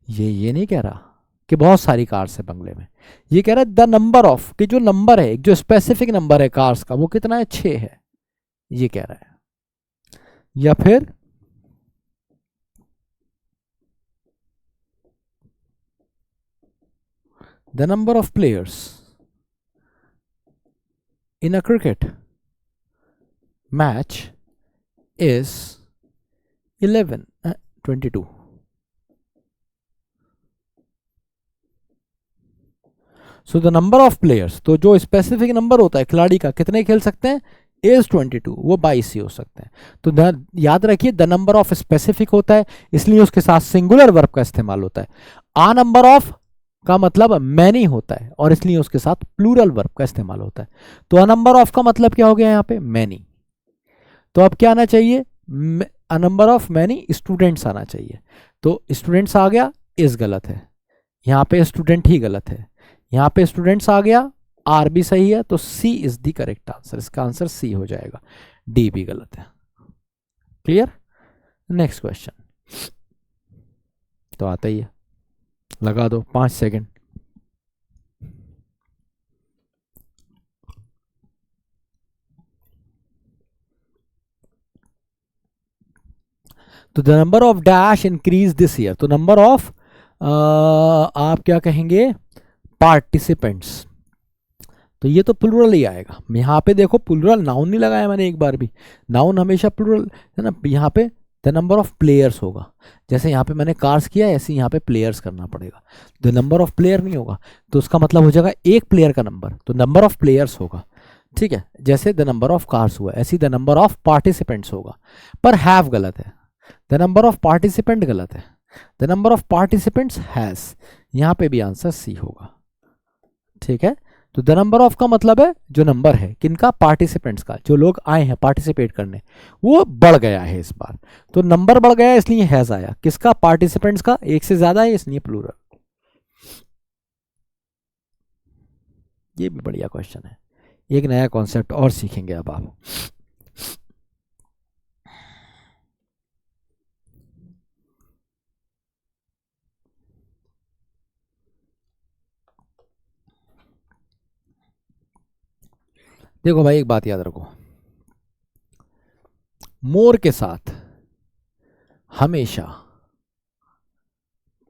S1: ये नहीं कह रहा कि बहुत सारी कार्स है बंगले में, ये कह रहा है द नंबर ऑफ, कि जो नंबर है, जो स्पेसिफिक नंबर है कार्स का, वो कितना है, 6 है, ये कह रहा है। या फिर the number of players in a cricket match is 22. So the number of players, तो जो स्पेसिफिक नंबर होता है खिलाड़ी का, कितने खेल सकते हैं, इज 22, वो 22 ही हो सकते हैं। तो याद रखिए द नंबर ऑफ स्पेसिफिक होता है, इसलिए उसके साथ सिंगुलर वर्ब का इस्तेमाल होता है। आ नंबर ऑफ का मतलब मैनी होता है और इसलिए उसके साथ प्लूरल वर्ब का इस्तेमाल होता है। तो अ नंबर ऑफ का मतलब क्या हो गया यहाँ पे, मैनी। तो अब क्या आना चाहिए, अ नंबर ऑफ मैनी स्टूडेंट्स आना चाहिए। तो स्टूडेंट्स आ गया, इज गलत है, यहाँ पे स्टूडेंट ही गलत है, यहाँ पे स्टूडेंट्स आ गया, आर भी सही है, तो C is the correct answer, इसका आंसर सी हो जाएगा, डी भी गलत है। क्लियर। नेक्स्ट क्वेश्चन तो आता ही है, लगा दो 5 सेकंड। तो the number of dash increase this year, तो नंबर ऑफ आप क्या कहेंगे, पार्टिसिपेंट्स, तो ये तो प्लूरल ही आएगा। यहाँ पे देखो प्लूरल नाउन नहीं लगाया मैंने एक बार भी, नाउन हमेशा प्लूरल है ना। यहाँ पे द नंबर ऑफ प्लेयर्स होगा, जैसे यहाँ पे मैंने कार्स किया ऐसे यहाँ पे प्लेयर्स करना पड़ेगा, द नंबर ऑफ प्लेयर नहीं होगा, तो उसका मतलब हो जाएगा एक प्लेयर का नंबर, तो नंबर ऑफ प्लेयर्स होगा। ठीक है, जैसे द नंबर ऑफ कार्स हुआ ऐसे द नंबर ऑफ पार्टिसिपेंट्स होगा। पर हैव गलत है, द नंबर ऑफ पार्टिसिपेंट गलत है, the number of participants has, यहाँ पे भी आंसर सी होगा। ठीक है, तो द नंबर ऑफ का मतलब है जो नंबर है किनका, पार्टिसिपेंट्स का, जो लोग आए हैं पार्टिसिपेट करने वो बढ़ गया है इस बार, तो नंबर बढ़ गया इसलिए हैज आया, किसका, पार्टिसिपेंट्स का, एक से ज्यादा है इसलिए प्लूरल। ये भी बढ़िया क्वेश्चन है, एक नया कॉन्सेप्ट और सीखेंगे अब आप। देखो भाई एक बात याद रखो, मोर के साथ हमेशा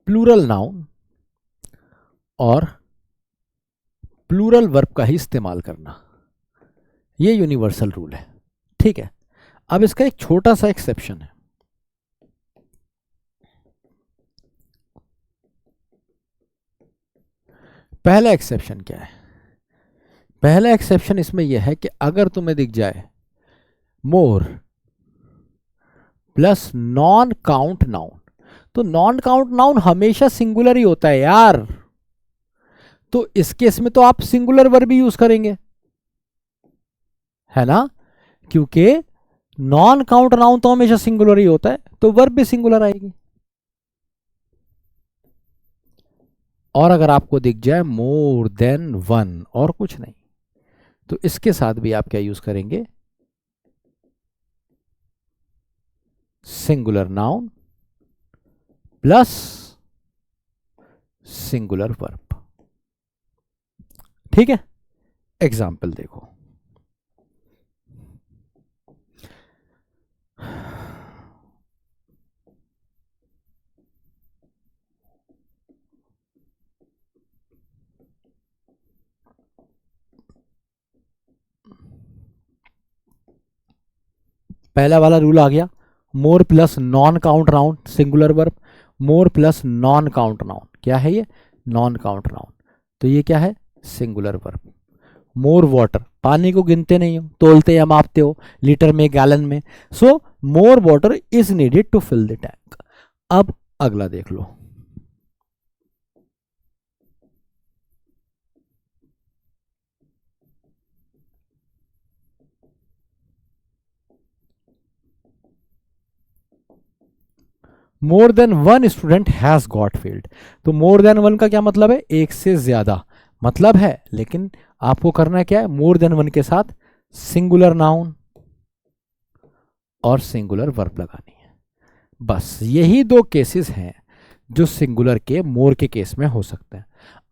S1: प्लूरल नाउन और प्लूरल वर्ब का ही इस्तेमाल करना, ये यूनिवर्सल रूल है। ठीक है, अब इसका एक छोटा सा एक्सेप्शन है। पहला एक्सेप्शन क्या है, पहला एक्सेप्शन इसमें यह है कि अगर तुम्हें दिख जाए मोर प्लस नॉन काउंट नाउन, तो नॉन काउंट नाउन हमेशा सिंगुलर ही होता है यार, तो इस केस में तो आप सिंगुलर वर्ब भी यूज करेंगे, है ना, क्योंकि नॉन काउंट नाउन तो हमेशा सिंगुलर ही होता है, तो वर्ब भी सिंगुलर आएगी। और अगर आपको दिख जाए मोर देन वन और कुछ नहीं, तो इसके साथ भी आप क्या यूज करेंगे, singular noun plus singular verb. ठीक है, एग्जाम्पल देखो, पहला वाला रूल आ गया, more plus non count noun singular verb, more plus non count noun, क्या है ये, नॉन काउंट नाउन, तो ये क्या है, सिंगुलर वर्ब। मोर वाटर, पानी को गिनते नहीं हो, तोलते या मापते हो लीटर में गैलन में, so more water is needed to fill the tank. अब अगला देख लो, more than one student has got failed, तो मोर देन वन का क्या मतलब है, एक से ज्यादा मतलब है, लेकिन आपको करना क्या है, मोर देन वन के साथ सिंगुलर नाउन और सिंगुलर वर्ब लगानी है। बस यही दो केसेस हैं जो सिंगुलर के मोर के केस में हो सकते हैं।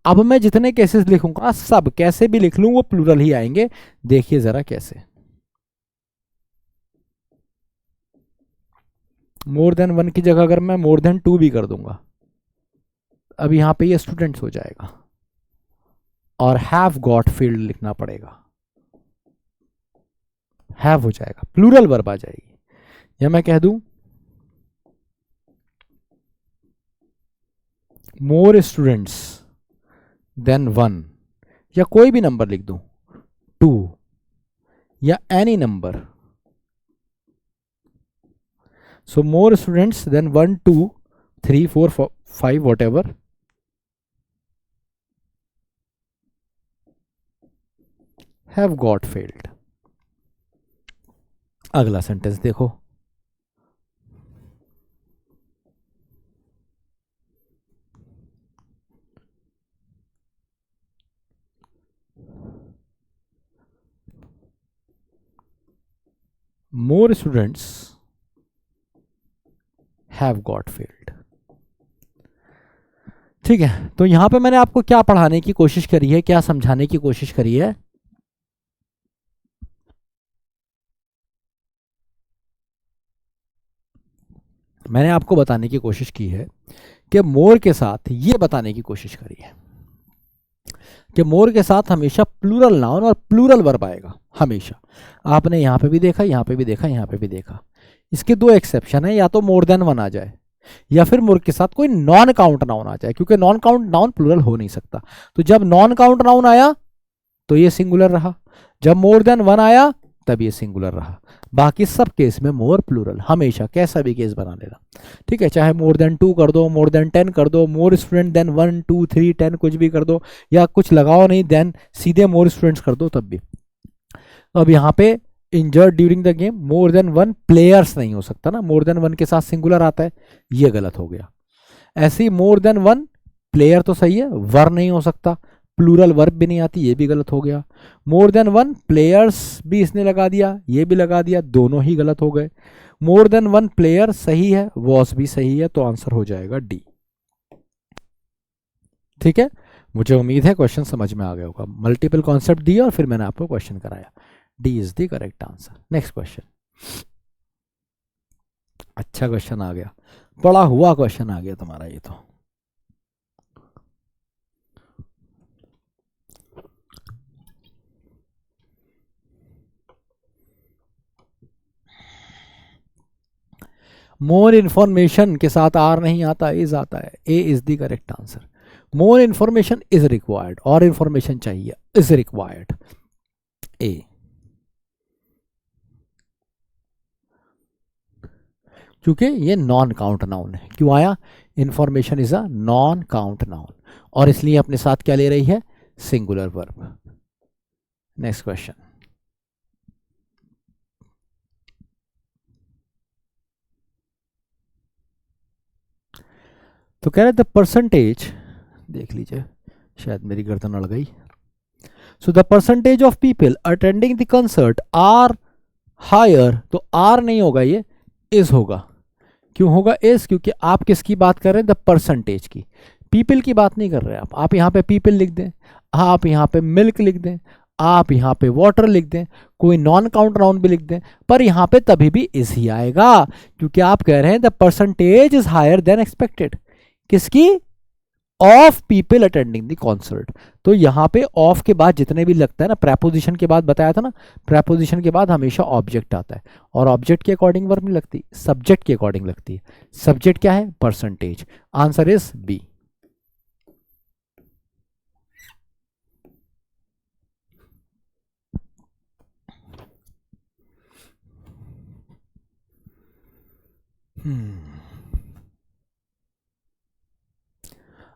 S1: अब मैं जितने केसेस लिखूंगा सब कैसे भी लिख लूं वो प्लूरल ही आएंगे, देखिए जरा कैसे। मोर देन वन की जगह अगर मैं मोर देन टू भी कर दूंगा, अब यहां पे ये स्टूडेंट्स हो जाएगा और हैव गॉट फील्ड लिखना पड़ेगा, हैव हो जाएगा, प्लूरल वर्ब आ जाएगी। या मैं कह दूं मोर स्टूडेंट्स देन वन, या कोई भी नंबर लिख दूं, 2 या any number. So more students than 1 2 3 4 5 whatever, have got failed. अगला सेंटेंस देखो, more students have got failed. ठीक है, तो यहां पे मैंने आपको क्या पढ़ाने की कोशिश करी है, क्या समझाने की कोशिश करी है? मैंने आपको बताने की कोशिश की है कि मोर के साथ ये बताने की कोशिश करी है कि मोर के साथ हमेशा प्लूरल नाउन और प्लूरल वर्ब आएगा हमेशा। आपने यहां पे भी देखा, यहां पे भी देखा, यहां पे भी देखा। इसके दो एक्सेप्शन है, या तो मोर देन वन आ जाए, या फिर मोर के साथ कोई नॉन काउंट नाउन आ जाए, क्योंकि नॉन काउंट नाउन प्लूरल हो नहीं सकता। तो जब नॉन काउंट नाउन आया तो ये सिंगुलर रहा, जब मोर देन वन आया तब ये सिंगुलर रहा। बाकी सब केस में मोर प्लूरल हमेशा, कैसा भी केस बना लेना। ठीक है, चाहे मोर देन 2 कर दो, मोर देन 10 कर दो, मोर स्टूडेंट देन 1 2 3 10 कुछ भी कर दो, या कुछ लगाओ नहीं देन सीधे मोर स्टूडेंट्स कर दो तब भी। तो अब यहाँ पे injured during the game, more than 1 players नहीं हो सकता ना, मोर देन 1 के साथ सिंगुलर आता है, ये गलत हो गया। ऐसे ही मोर देन 1 प्लेयर तो सही है, वर नहीं हो सकता, प्लूरल वर्ब भी नहीं आती, ये भी गलत हो गया। मोर देन 1 प्लेयर्स भी इसने लगा दिया, ये भी लगा दिया, दोनों ही गलत हो गए। मोर देन 1 प्लेयर सही है, वॉस भी सही है, तो आंसर हो जाएगा डी। ठीक है, मुझे उम्मीद है क्वेश्चन समझ में आ गया होगा। मल्टीपल कॉन्सेप्ट दिए और फिर मैंने आपको क्वेश्चन कराया। D is the correct answer. Next question. अच्छा क्वेश्चन आ गया, पढ़ा हुआ क्वेश्चन आ गया तुम्हारा ये तो। मोर इन्फॉर्मेशन के साथ आर नहीं आता, इज आता है। A is the correct answer. More information is required, और इन्फॉर्मेशन चाहिए, इज रिक्वायर्ड, ए। क्योंकि ये नॉन काउंट नाउन है। क्यों आया? Information is a non count noun, और इसलिए अपने साथ क्या ले रही है? Singular verb. Next question. तो कह रहे द परसेंटेज, देख लीजिए शायद मेरी गर्दन अड़ गई। So the percentage of people attending the concert are higher, तो आर नहीं होगा, ये इज होगा। क्यों होगा इज? क्योंकि आप किसकी बात कर रहे हैं? द परसेंटेज की, पीपल की बात नहीं कर रहे आप। आप यहाँ पे पीपल लिख दें, आप यहाँ पे मिल्क लिख दें, आप यहाँ पे वाटर लिख दें, कोई नॉन काउंट नाउन भी लिख दें, पर यहाँ पे तभी भी इज ही आएगा, क्योंकि आप कह रहे हैं the percentage is higher than expected. किसकी? Of people attending the concert. तो यहाँ पे ऑफ के बाद जितने भी लगता है ना, प्रेपोजिशन के बाद बताया था ना, प्रेपोजिशन के बाद हमेशा ऑब्जेक्ट आता है, और ऑब्जेक्ट के अकॉर्डिंग वर्ब नहीं लगती, सब्जेक्ट के अकॉर्डिंग लगती है। सब्जेक्ट क्या है? परसेंटेज। Answer is B.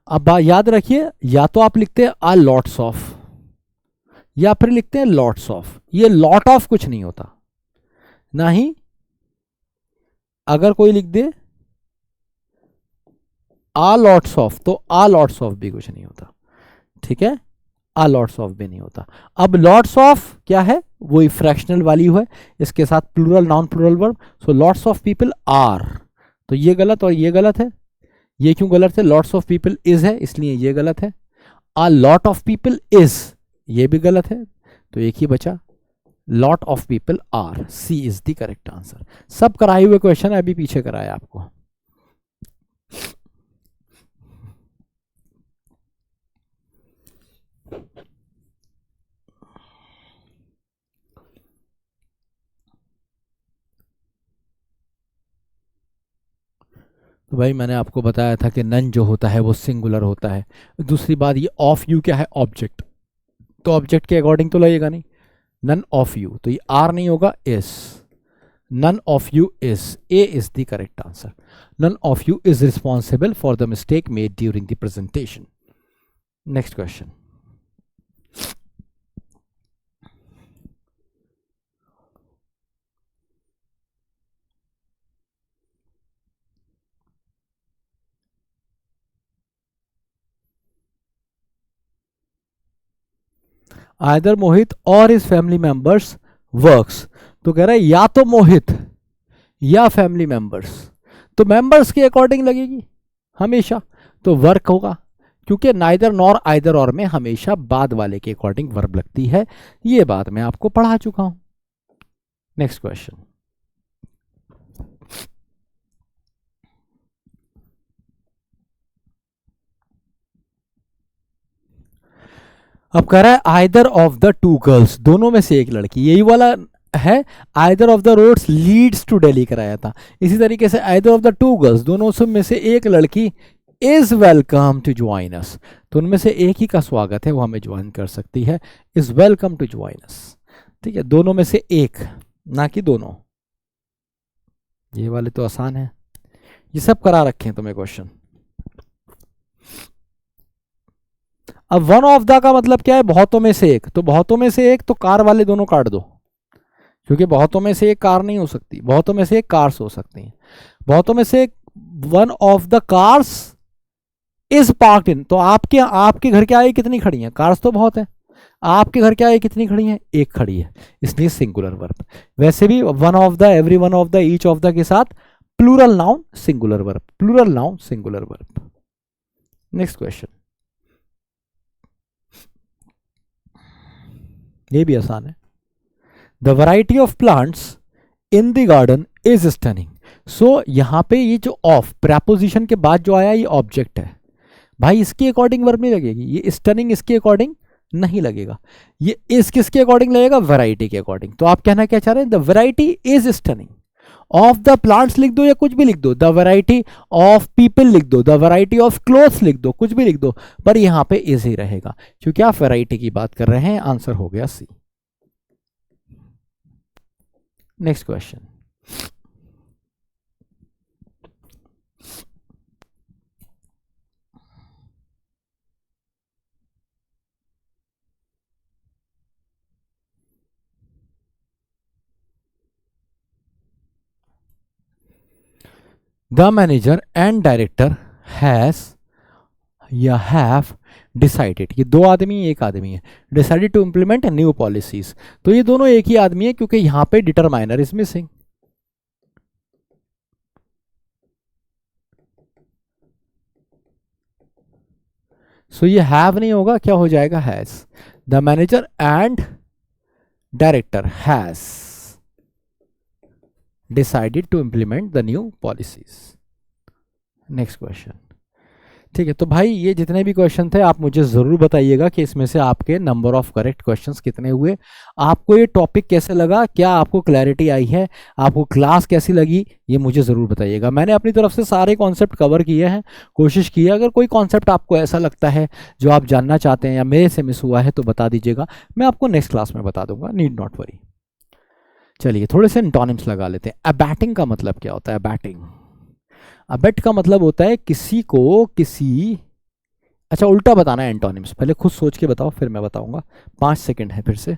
S1: अब याद रखिए, या तो आप लिखते हैं आ लॉट्स ऑफ, या फिर लिखते हैं लॉट्स ऑफ। ये लॉट ऑफ कुछ नहीं होता, ना ही अगर कोई लिख दे आ लॉट्स ऑफ, तो आ लॉट्स ऑफ भी कुछ नहीं होता। ठीक है, आ लॉट्स ऑफ भी नहीं होता। अब लॉट्स ऑफ क्या है? वही फ्रैक्शनल वैल्यू है, इसके साथ plural non plural verb. So lots of people are, तो ये गलत और ये गलत है। ये क्यों गलत है? लॉट्स ऑफ पीपल इज है, इसलिए ये गलत है। A lot of people is, ये भी गलत है, तो एक ही बचा, lot of people are. C is the correct answer. सब कराए हुए क्वेश्चन अभी पीछे कराया आपको। तो भाई मैंने आपको बताया था कि नन जो होता है वो सिंगुलर होता है। दूसरी बात, ये ऑफ यू क्या है, ऑब्जेक्ट, तो ऑब्जेक्ट के अकॉर्डिंग तो लगेगा नहीं। नन ऑफ यू, तो ये आर नहीं होगा, is. None of you is, A is the correct answer. None of you is responsible for the mistake made during the presentation. Next question. Either Mohit और his family members works, तो कह रहा है या तो मोहित या फैमिली मेंबर्स, तो members के अकॉर्डिंग लगेगी हमेशा, तो वर्क होगा, क्योंकि नाइदर नॉर आइदर और में हमेशा बाद वाले के अकॉर्डिंग वर्ब लगती है। ये बात मैं आपको पढ़ा चुका हूं। Next question. अब कह रहा है either of the two girls, दोनों में से एक लड़की, यही वाला है either of the roads leads to Delhi कराया था। इसी तरीके से either of the two girls, दोनों में से एक लड़की is welcome to join us, तो उनमें से एक ही का स्वागत है, वो हमें ज्वाइन कर सकती है, is welcome to join us. ठीक है, दोनों में से एक, ना कि दोनों। ये वाले तो आसान है, ये सब करा रखे हैं तुम्हें क्वेश्चन। अब वन ऑफ द का मतलब क्या है, बहुतों में से एक, तो बहुतों में से एक, तो कार वाले दोनों काट दो, क्योंकि बहुतों में से एक कार नहीं हो सकती, बहुतों में से एक कार्स हो सकती हैं। बहुतों में से एक, one of the cars is parked इन, तो आपके घर के आगे कितनी खड़ी हैं, कार्स तो बहुत है, आपके घर के आगे कितनी खड़ी हैं, एक खड़ी है, इसलिए सिंगुलर वर्ब। वैसे भी one of the, every one of the, each of the के साथ plural noun singular verb, plural noun singular verb. Next question, ये भी आसान है। The variety of plants in the garden is stunning, so यहां पे ये जो ऑफ प्रेपोजिशन के बाद जो आया ये ऑब्जेक्ट है भाई, इसके अकॉर्डिंग वर्ब नहीं लगेगी, ये स्टनिंग इसके अकॉर्डिंग नहीं लगेगा, ये इस किसके अकॉर्डिंग लगेगा, वैरायटी के अकॉर्डिंग। तो आप कहना क्या चाह रहे हैं, the variety is stunning of the plants लिख दो या कुछ भी लिख दो, द वैरायटी ऑफ पीपल लिख दो, द वैरायटी ऑफ क्लोथ्स लिख दो, कुछ भी लिख दो, पर यहां पे इज ही रहेगा क्योंकि आप वैरायटी की बात कर रहे हैं। आंसर हो गया C. Next question, the manager and director has या हैव डिसाइडेड, ये दो आदमी एक आदमी है, decided to implement new policies, तो ये दोनों एक ही आदमी है क्योंकि यहां पे डिटरमाइनर इज मिसिंग। सो ये हैव नहीं होगा, क्या हो जाएगा, has. The manager and director has decided to implement the new policies. Next question. ठीक है, तो भाई ये जितने भी क्वेश्चन थे आप मुझे ज़रूर बताइएगा कि इसमें से आपके नंबर ऑफ करेक्ट क्वेश्चंस कितने हुए, आपको ये टॉपिक कैसे लगा, क्या आपको क्लैरिटी आई है, आपको क्लास कैसी लगी, ये मुझे ज़रूर बताइएगा। मैंने अपनी तरफ से सारे कॉन्सेप्ट कवर किए हैं, कोशिश की है। अगर कोई कॉन्सेप्ट आपको ऐसा लगता है जो आप जानना चाहते हैं या मेरे से मिस हुआ है तो बता दीजिएगा, मैं आपको नेक्स्ट क्लास में बता दूंगा, नीड नॉट वरी। चलिए थोड़े से एंटोनिम्स लगा लेते हैं। अबैटिंग का मतलब क्या होता है, अबैटिंग, अबेट का मतलब होता है किसी को किसी, अच्छा उल्टा बताना है एंटोनिम्स, पहले खुद सोच के बताओ फिर मैं बताऊंगा। 5 सेकंड है फिर से।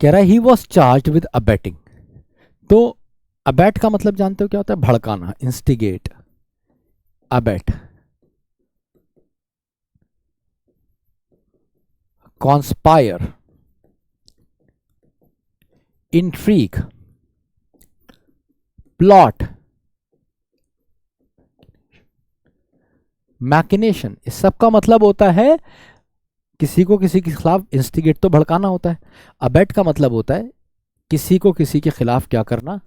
S1: कह रहा है he was charge with abetting, तो अबेट का मतलब जानते हो क्या होता है, भड़काना, instigate, abet. Conspire, intrigue, plot, machination, इस सब का मतलब होता है किसी को किसी के खिलाफ, इंस्टिगेट तो भड़काना होता है, अबेट का मतलब होता है किसी को किसी के खिलाफ क्या करना,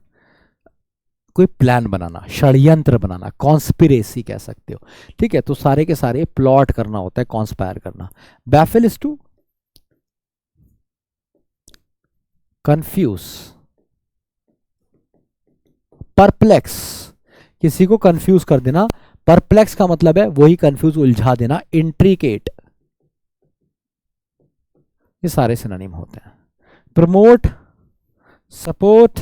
S1: कोई प्लान बनाना, षड्यंत्र बनाना, कॉन्स्पिरेसी कह सकते हो, ठीक है। तो सारे के सारे प्लॉट करना होता है, कॉन्स्पायर करना। बैफिल इज टू कंफ्यूज, परप्लेक्स, किसी को कंफ्यूज कर देना। परप्लेक्स का मतलब है वही कंफ्यूज, उलझा देना। इंट्रिकेट, ये सारे सिनोनिम होते हैं। प्रमोट, सपोर्ट,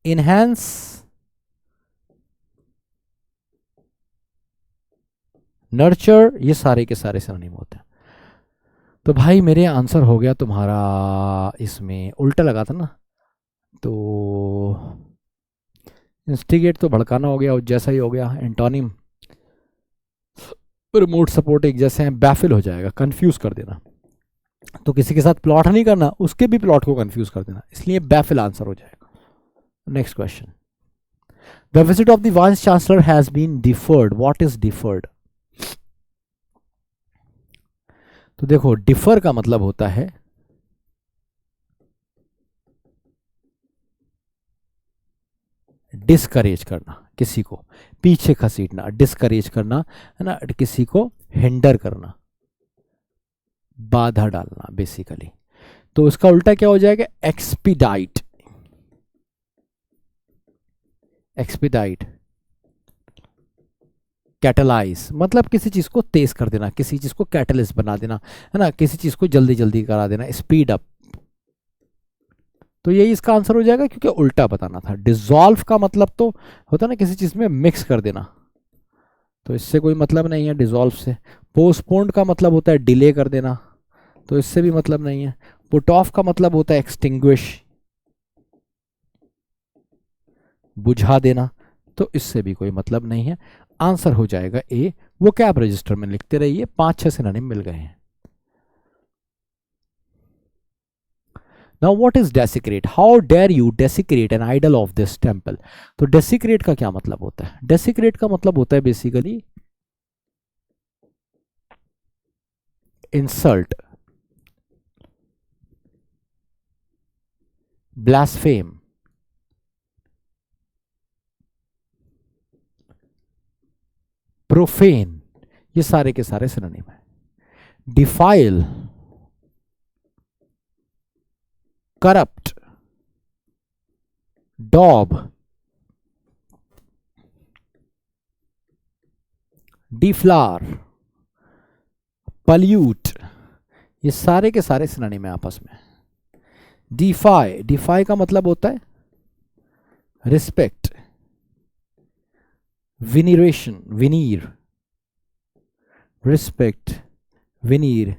S1: इनहेंस, नर्चर, ये सारे के सारे सिनोनिम होते हैं। तो भाई मेरे आंसर हो गया तुम्हारा, इसमें उल्टा लगा था ना, तो इंस्टिगेट तो भड़काना हो गया, और जैसा ही हो गया। एंटोनिम रिमोट सपोर्ट एक जैसे हैं। बैफिल हो जाएगा कंफ्यूज कर देना, तो किसी के साथ प्लॉट नहीं करना, उसके भी प्लॉट को कंफ्यूज कर देना, इसलिए बैफिल आंसर हो जाएगा। Next question, the visit of the vice chancellor has been deferred, what is deferred? तो देखो, डिफर का मतलब होता है डिस्करेज करना, किसी को पीछे खसीटना, डिस्करेज करना है ना, किसी को हिंडर करना, बाधा डालना बेसिकली। तो उसका उल्टा क्या हो जाएगा? एक्सपीडाइट, एक्सपीडाइट, कैटलाइज, मतलब किसी चीज को तेज कर देना, किसी चीज को कैटलिस्ट बना देना, है ना, किसी चीज को जल्दी जल्दी करा देना, स्पीड अप। तो यही इसका आंसर हो जाएगा, क्योंकि उल्टा बताना था। डिसॉल्व का मतलब तो होता है ना किसी चीज में मिक्स कर देना, तो इससे कोई मतलब नहीं है डिसॉल्व से। पोस्टपोन्ड का मतलब होता है डिले कर देना, तो इससे भी मतलब नहीं है। पुट ऑफ का मतलब होता है एक्सटिंग्विश, बुझा देना, तो इससे भी कोई मतलब नहीं है। आंसर हो जाएगा ए। वो कैब रजिस्टर में लिखते रहिए, 5-6 सिनोनिम मिल गए हैं। Now what is desecrate? How dare you desecrate an idol of this temple? तो डेसिक्रेट का क्या मतलब होता है? डेसिक्रेट का मतलब होता है बेसिकली इंसल्ट, ब्लास्फेम, प्रोफेन, ये सारे के सारे सिनोनिम है। डिफाइल, करप्ट, डॉब, डिफ्लावर, पल्यूट, ये सारे के सारे सिनोनिम है आपस में। डिफाई, डिफाई का मतलब होता है रिस्पेक्ट, विनीरेशन, विनीर, रिस्पेक्ट, विनीर,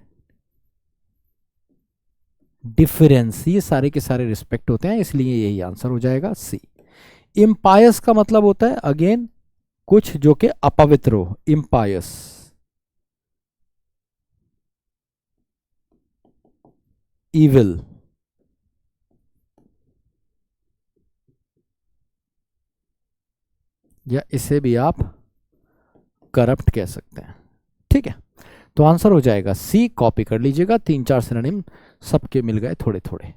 S1: डिफरेंस, ये सारे के सारे रिस्पेक्ट होते हैं, इसलिए यही आंसर हो जाएगा सी। इम्पायस का मतलब होता है अगेन कुछ जो कि अपवित्र हो, इम्पायस। इविल, या इसे भी आप करप्ट कह सकते हैं, ठीक है। तो आंसर हो जाएगा सी, कॉपी कर लीजिएगा। 3-4 सिनोनिम सबके मिल गए थोड़े थोड़े।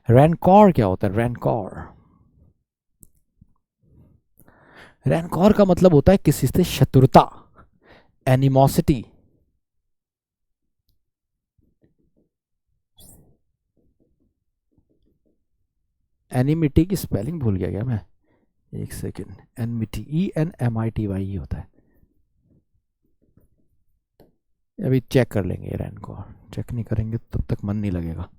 S1: रैनकॉर क्या होता है? रैनकॉर, रैनकॉर का मतलब होता है किसी से शत्रुता, एनिमोसिटी, एनिमिटी की स्पेलिंग भूल गया क्या मैं, एक सेकेंड। एनमिटी, ENMITY होता है। अभी चेक कर लेंगे रैनकॉर, चेक नहीं करेंगे तब तक मन नहीं लगेगा।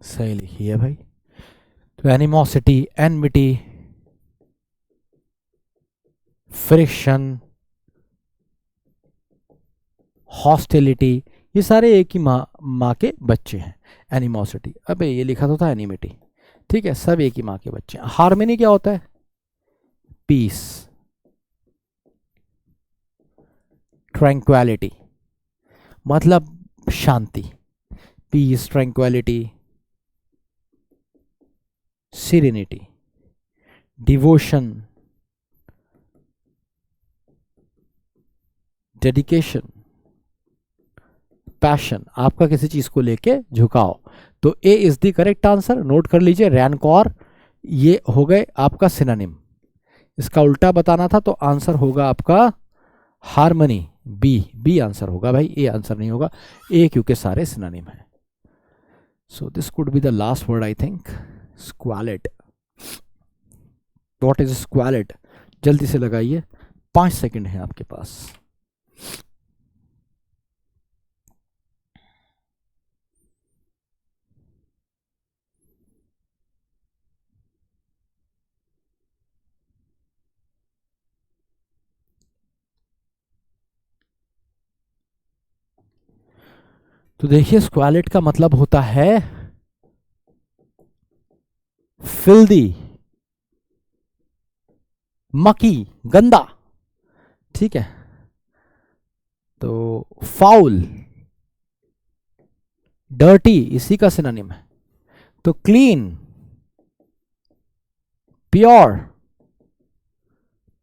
S1: सही लिखी है भाई। तो एनिमोसिटी, एनमिटी, फ्रिक्शन, हॉस्टिलिटी, ये सारे एक ही माँ के बच्चे हैं। एनिमोसिटी, अबे ये लिखा तो था एनिमिटी, ठीक है, सब एक ही माँ के बच्चे हैं। हार्मनी क्या होता है? पीस, ट्रैंक्वैलिटी मतलब शांति, peace, tranquillity, serenity, devotion, dedication, passion, आपका किसी चीज को लेके झुकाव। तो A is the correct answer, note कर लीजिए। रैनकॉर ये हो गए आपका सिनोनिम। इसका उल्टा बताना था तो आंसर होगा आपका हार्मनी, बी आंसर होगा भाई, ए आंसर नहीं होगा। ए क्योंकि सारे सिनोनिम है। So this could be the last word I think, squalid. What is squalid? जल्दी से लगाइए, 5 सेकंड है आपके पास। तो देखिए स्क्वालिड का मतलब होता है फिल्दी, मकी, गंदा, ठीक है। तो फाउल, डर्टी इसी का सिनोनिम है। तो क्लीन, प्योर,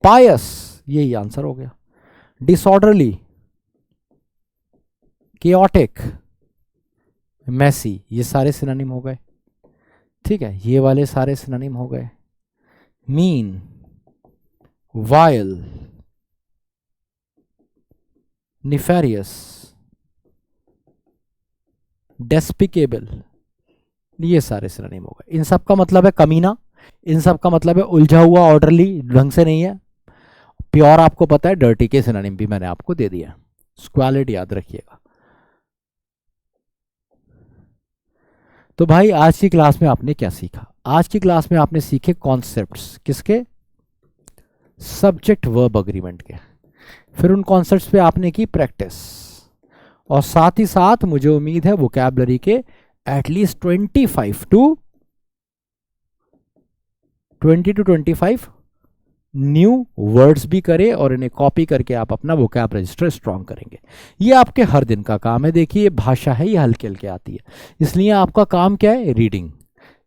S1: पायस, यही आंसर हो गया। डिसऑर्डरली, केओटिक, मैसी, ये सारे सिनोनिम हो गए, ठीक है। ये वाले सारे सिनोनिम हो गए। मीन, वायल, निफेरियस, डेस्पिकेबल, ये सारे सिनोनिम हो गए। इन सब का मतलब है कमीना, इन सब का मतलब है उलझा हुआ, ऑर्डरली, ढंग से नहीं है। प्योर आपको पता है, डर्टी के सिनोनिम भी मैंने आपको दे दिया। स्क्वालिड याद रखिएगा। तो भाई आज की क्लास में आपने क्या सीखा? आज की क्लास में आपने सीखे कॉन्सेप्ट्स, किसके? सब्जेक्ट वर्ब अग्रीमेंट के। फिर उन कॉन्सेप्ट्स पे आपने की प्रैक्टिस, और साथ ही साथ मुझे उम्मीद है वोकैबुलरी के एटलीस्ट 20 to 25 न्यू वर्ड्स भी करें, और इन्हें कॉपी करके आप अपना वोकैब रजिस्टर स्ट्रॉन्ग करेंगे। ये आपके हर दिन का काम है। देखिए ये भाषा है, ये हल्के हल्के आती है, इसलिए आपका काम क्या है? रीडिंग।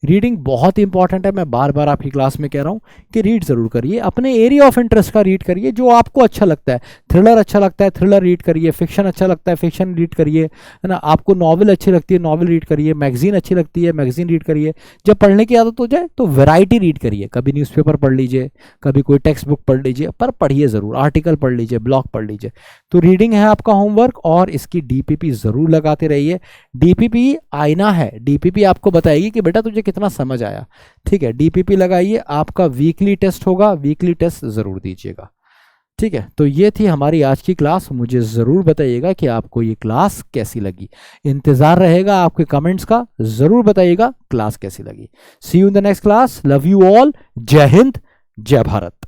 S1: रीडिंग बहुत इंपॉर्टेंट है। मैं बार बार आपकी क्लास में कह रहा हूँ कि रीड जरूर करिए, अपने एरिया ऑफ इंटरेस्ट का रीड करिए, जो आपको अच्छा लगता है। थ्रिलर अच्छा लगता है, थ्रिलर रीड करिए। फिक्शन अच्छा लगता है, फिक्शन रीड करिए, है ना। आपको नॉवल अच्छी लगती है, नॉवल रीड करिए। मैगजीन अच्छी लगती है, मैगजीन रीड करिए। जब पढ़ने की आदत हो जाए तो वैरायटी रीड करिए, कभी न्यूज़पेपर पढ़ लीजिए, कभी कोई टेक्स्ट बुक पढ़ लीजिए, पर पढ़िए जरूर। आर्टिकल पढ़ लीजिए, ब्लॉग पढ़ लीजिए। तो रीडिंग है आपका होमवर्क, और इसकी डीपीपी जरूर लगाते रहिए। डीपीपी आईना है, डीपीपी आपको बताएगी कि बेटा तुझे कितना समझ आया, ठीक है। डीपीपी लगाइए। आपका वीकली टेस्ट होगा, वीकली टेस्ट जरूर दीजिएगा, ठीक है। तो ये थी हमारी आज की क्लास। मुझे जरूर बताइएगा कि आपको ये क्लास कैसी लगी। इंतजार रहेगा आपके कमेंट्स का, जरूर बताइएगा क्लास कैसी लगी। See you in the next class. Love you all. जय हिंद, जय भारत।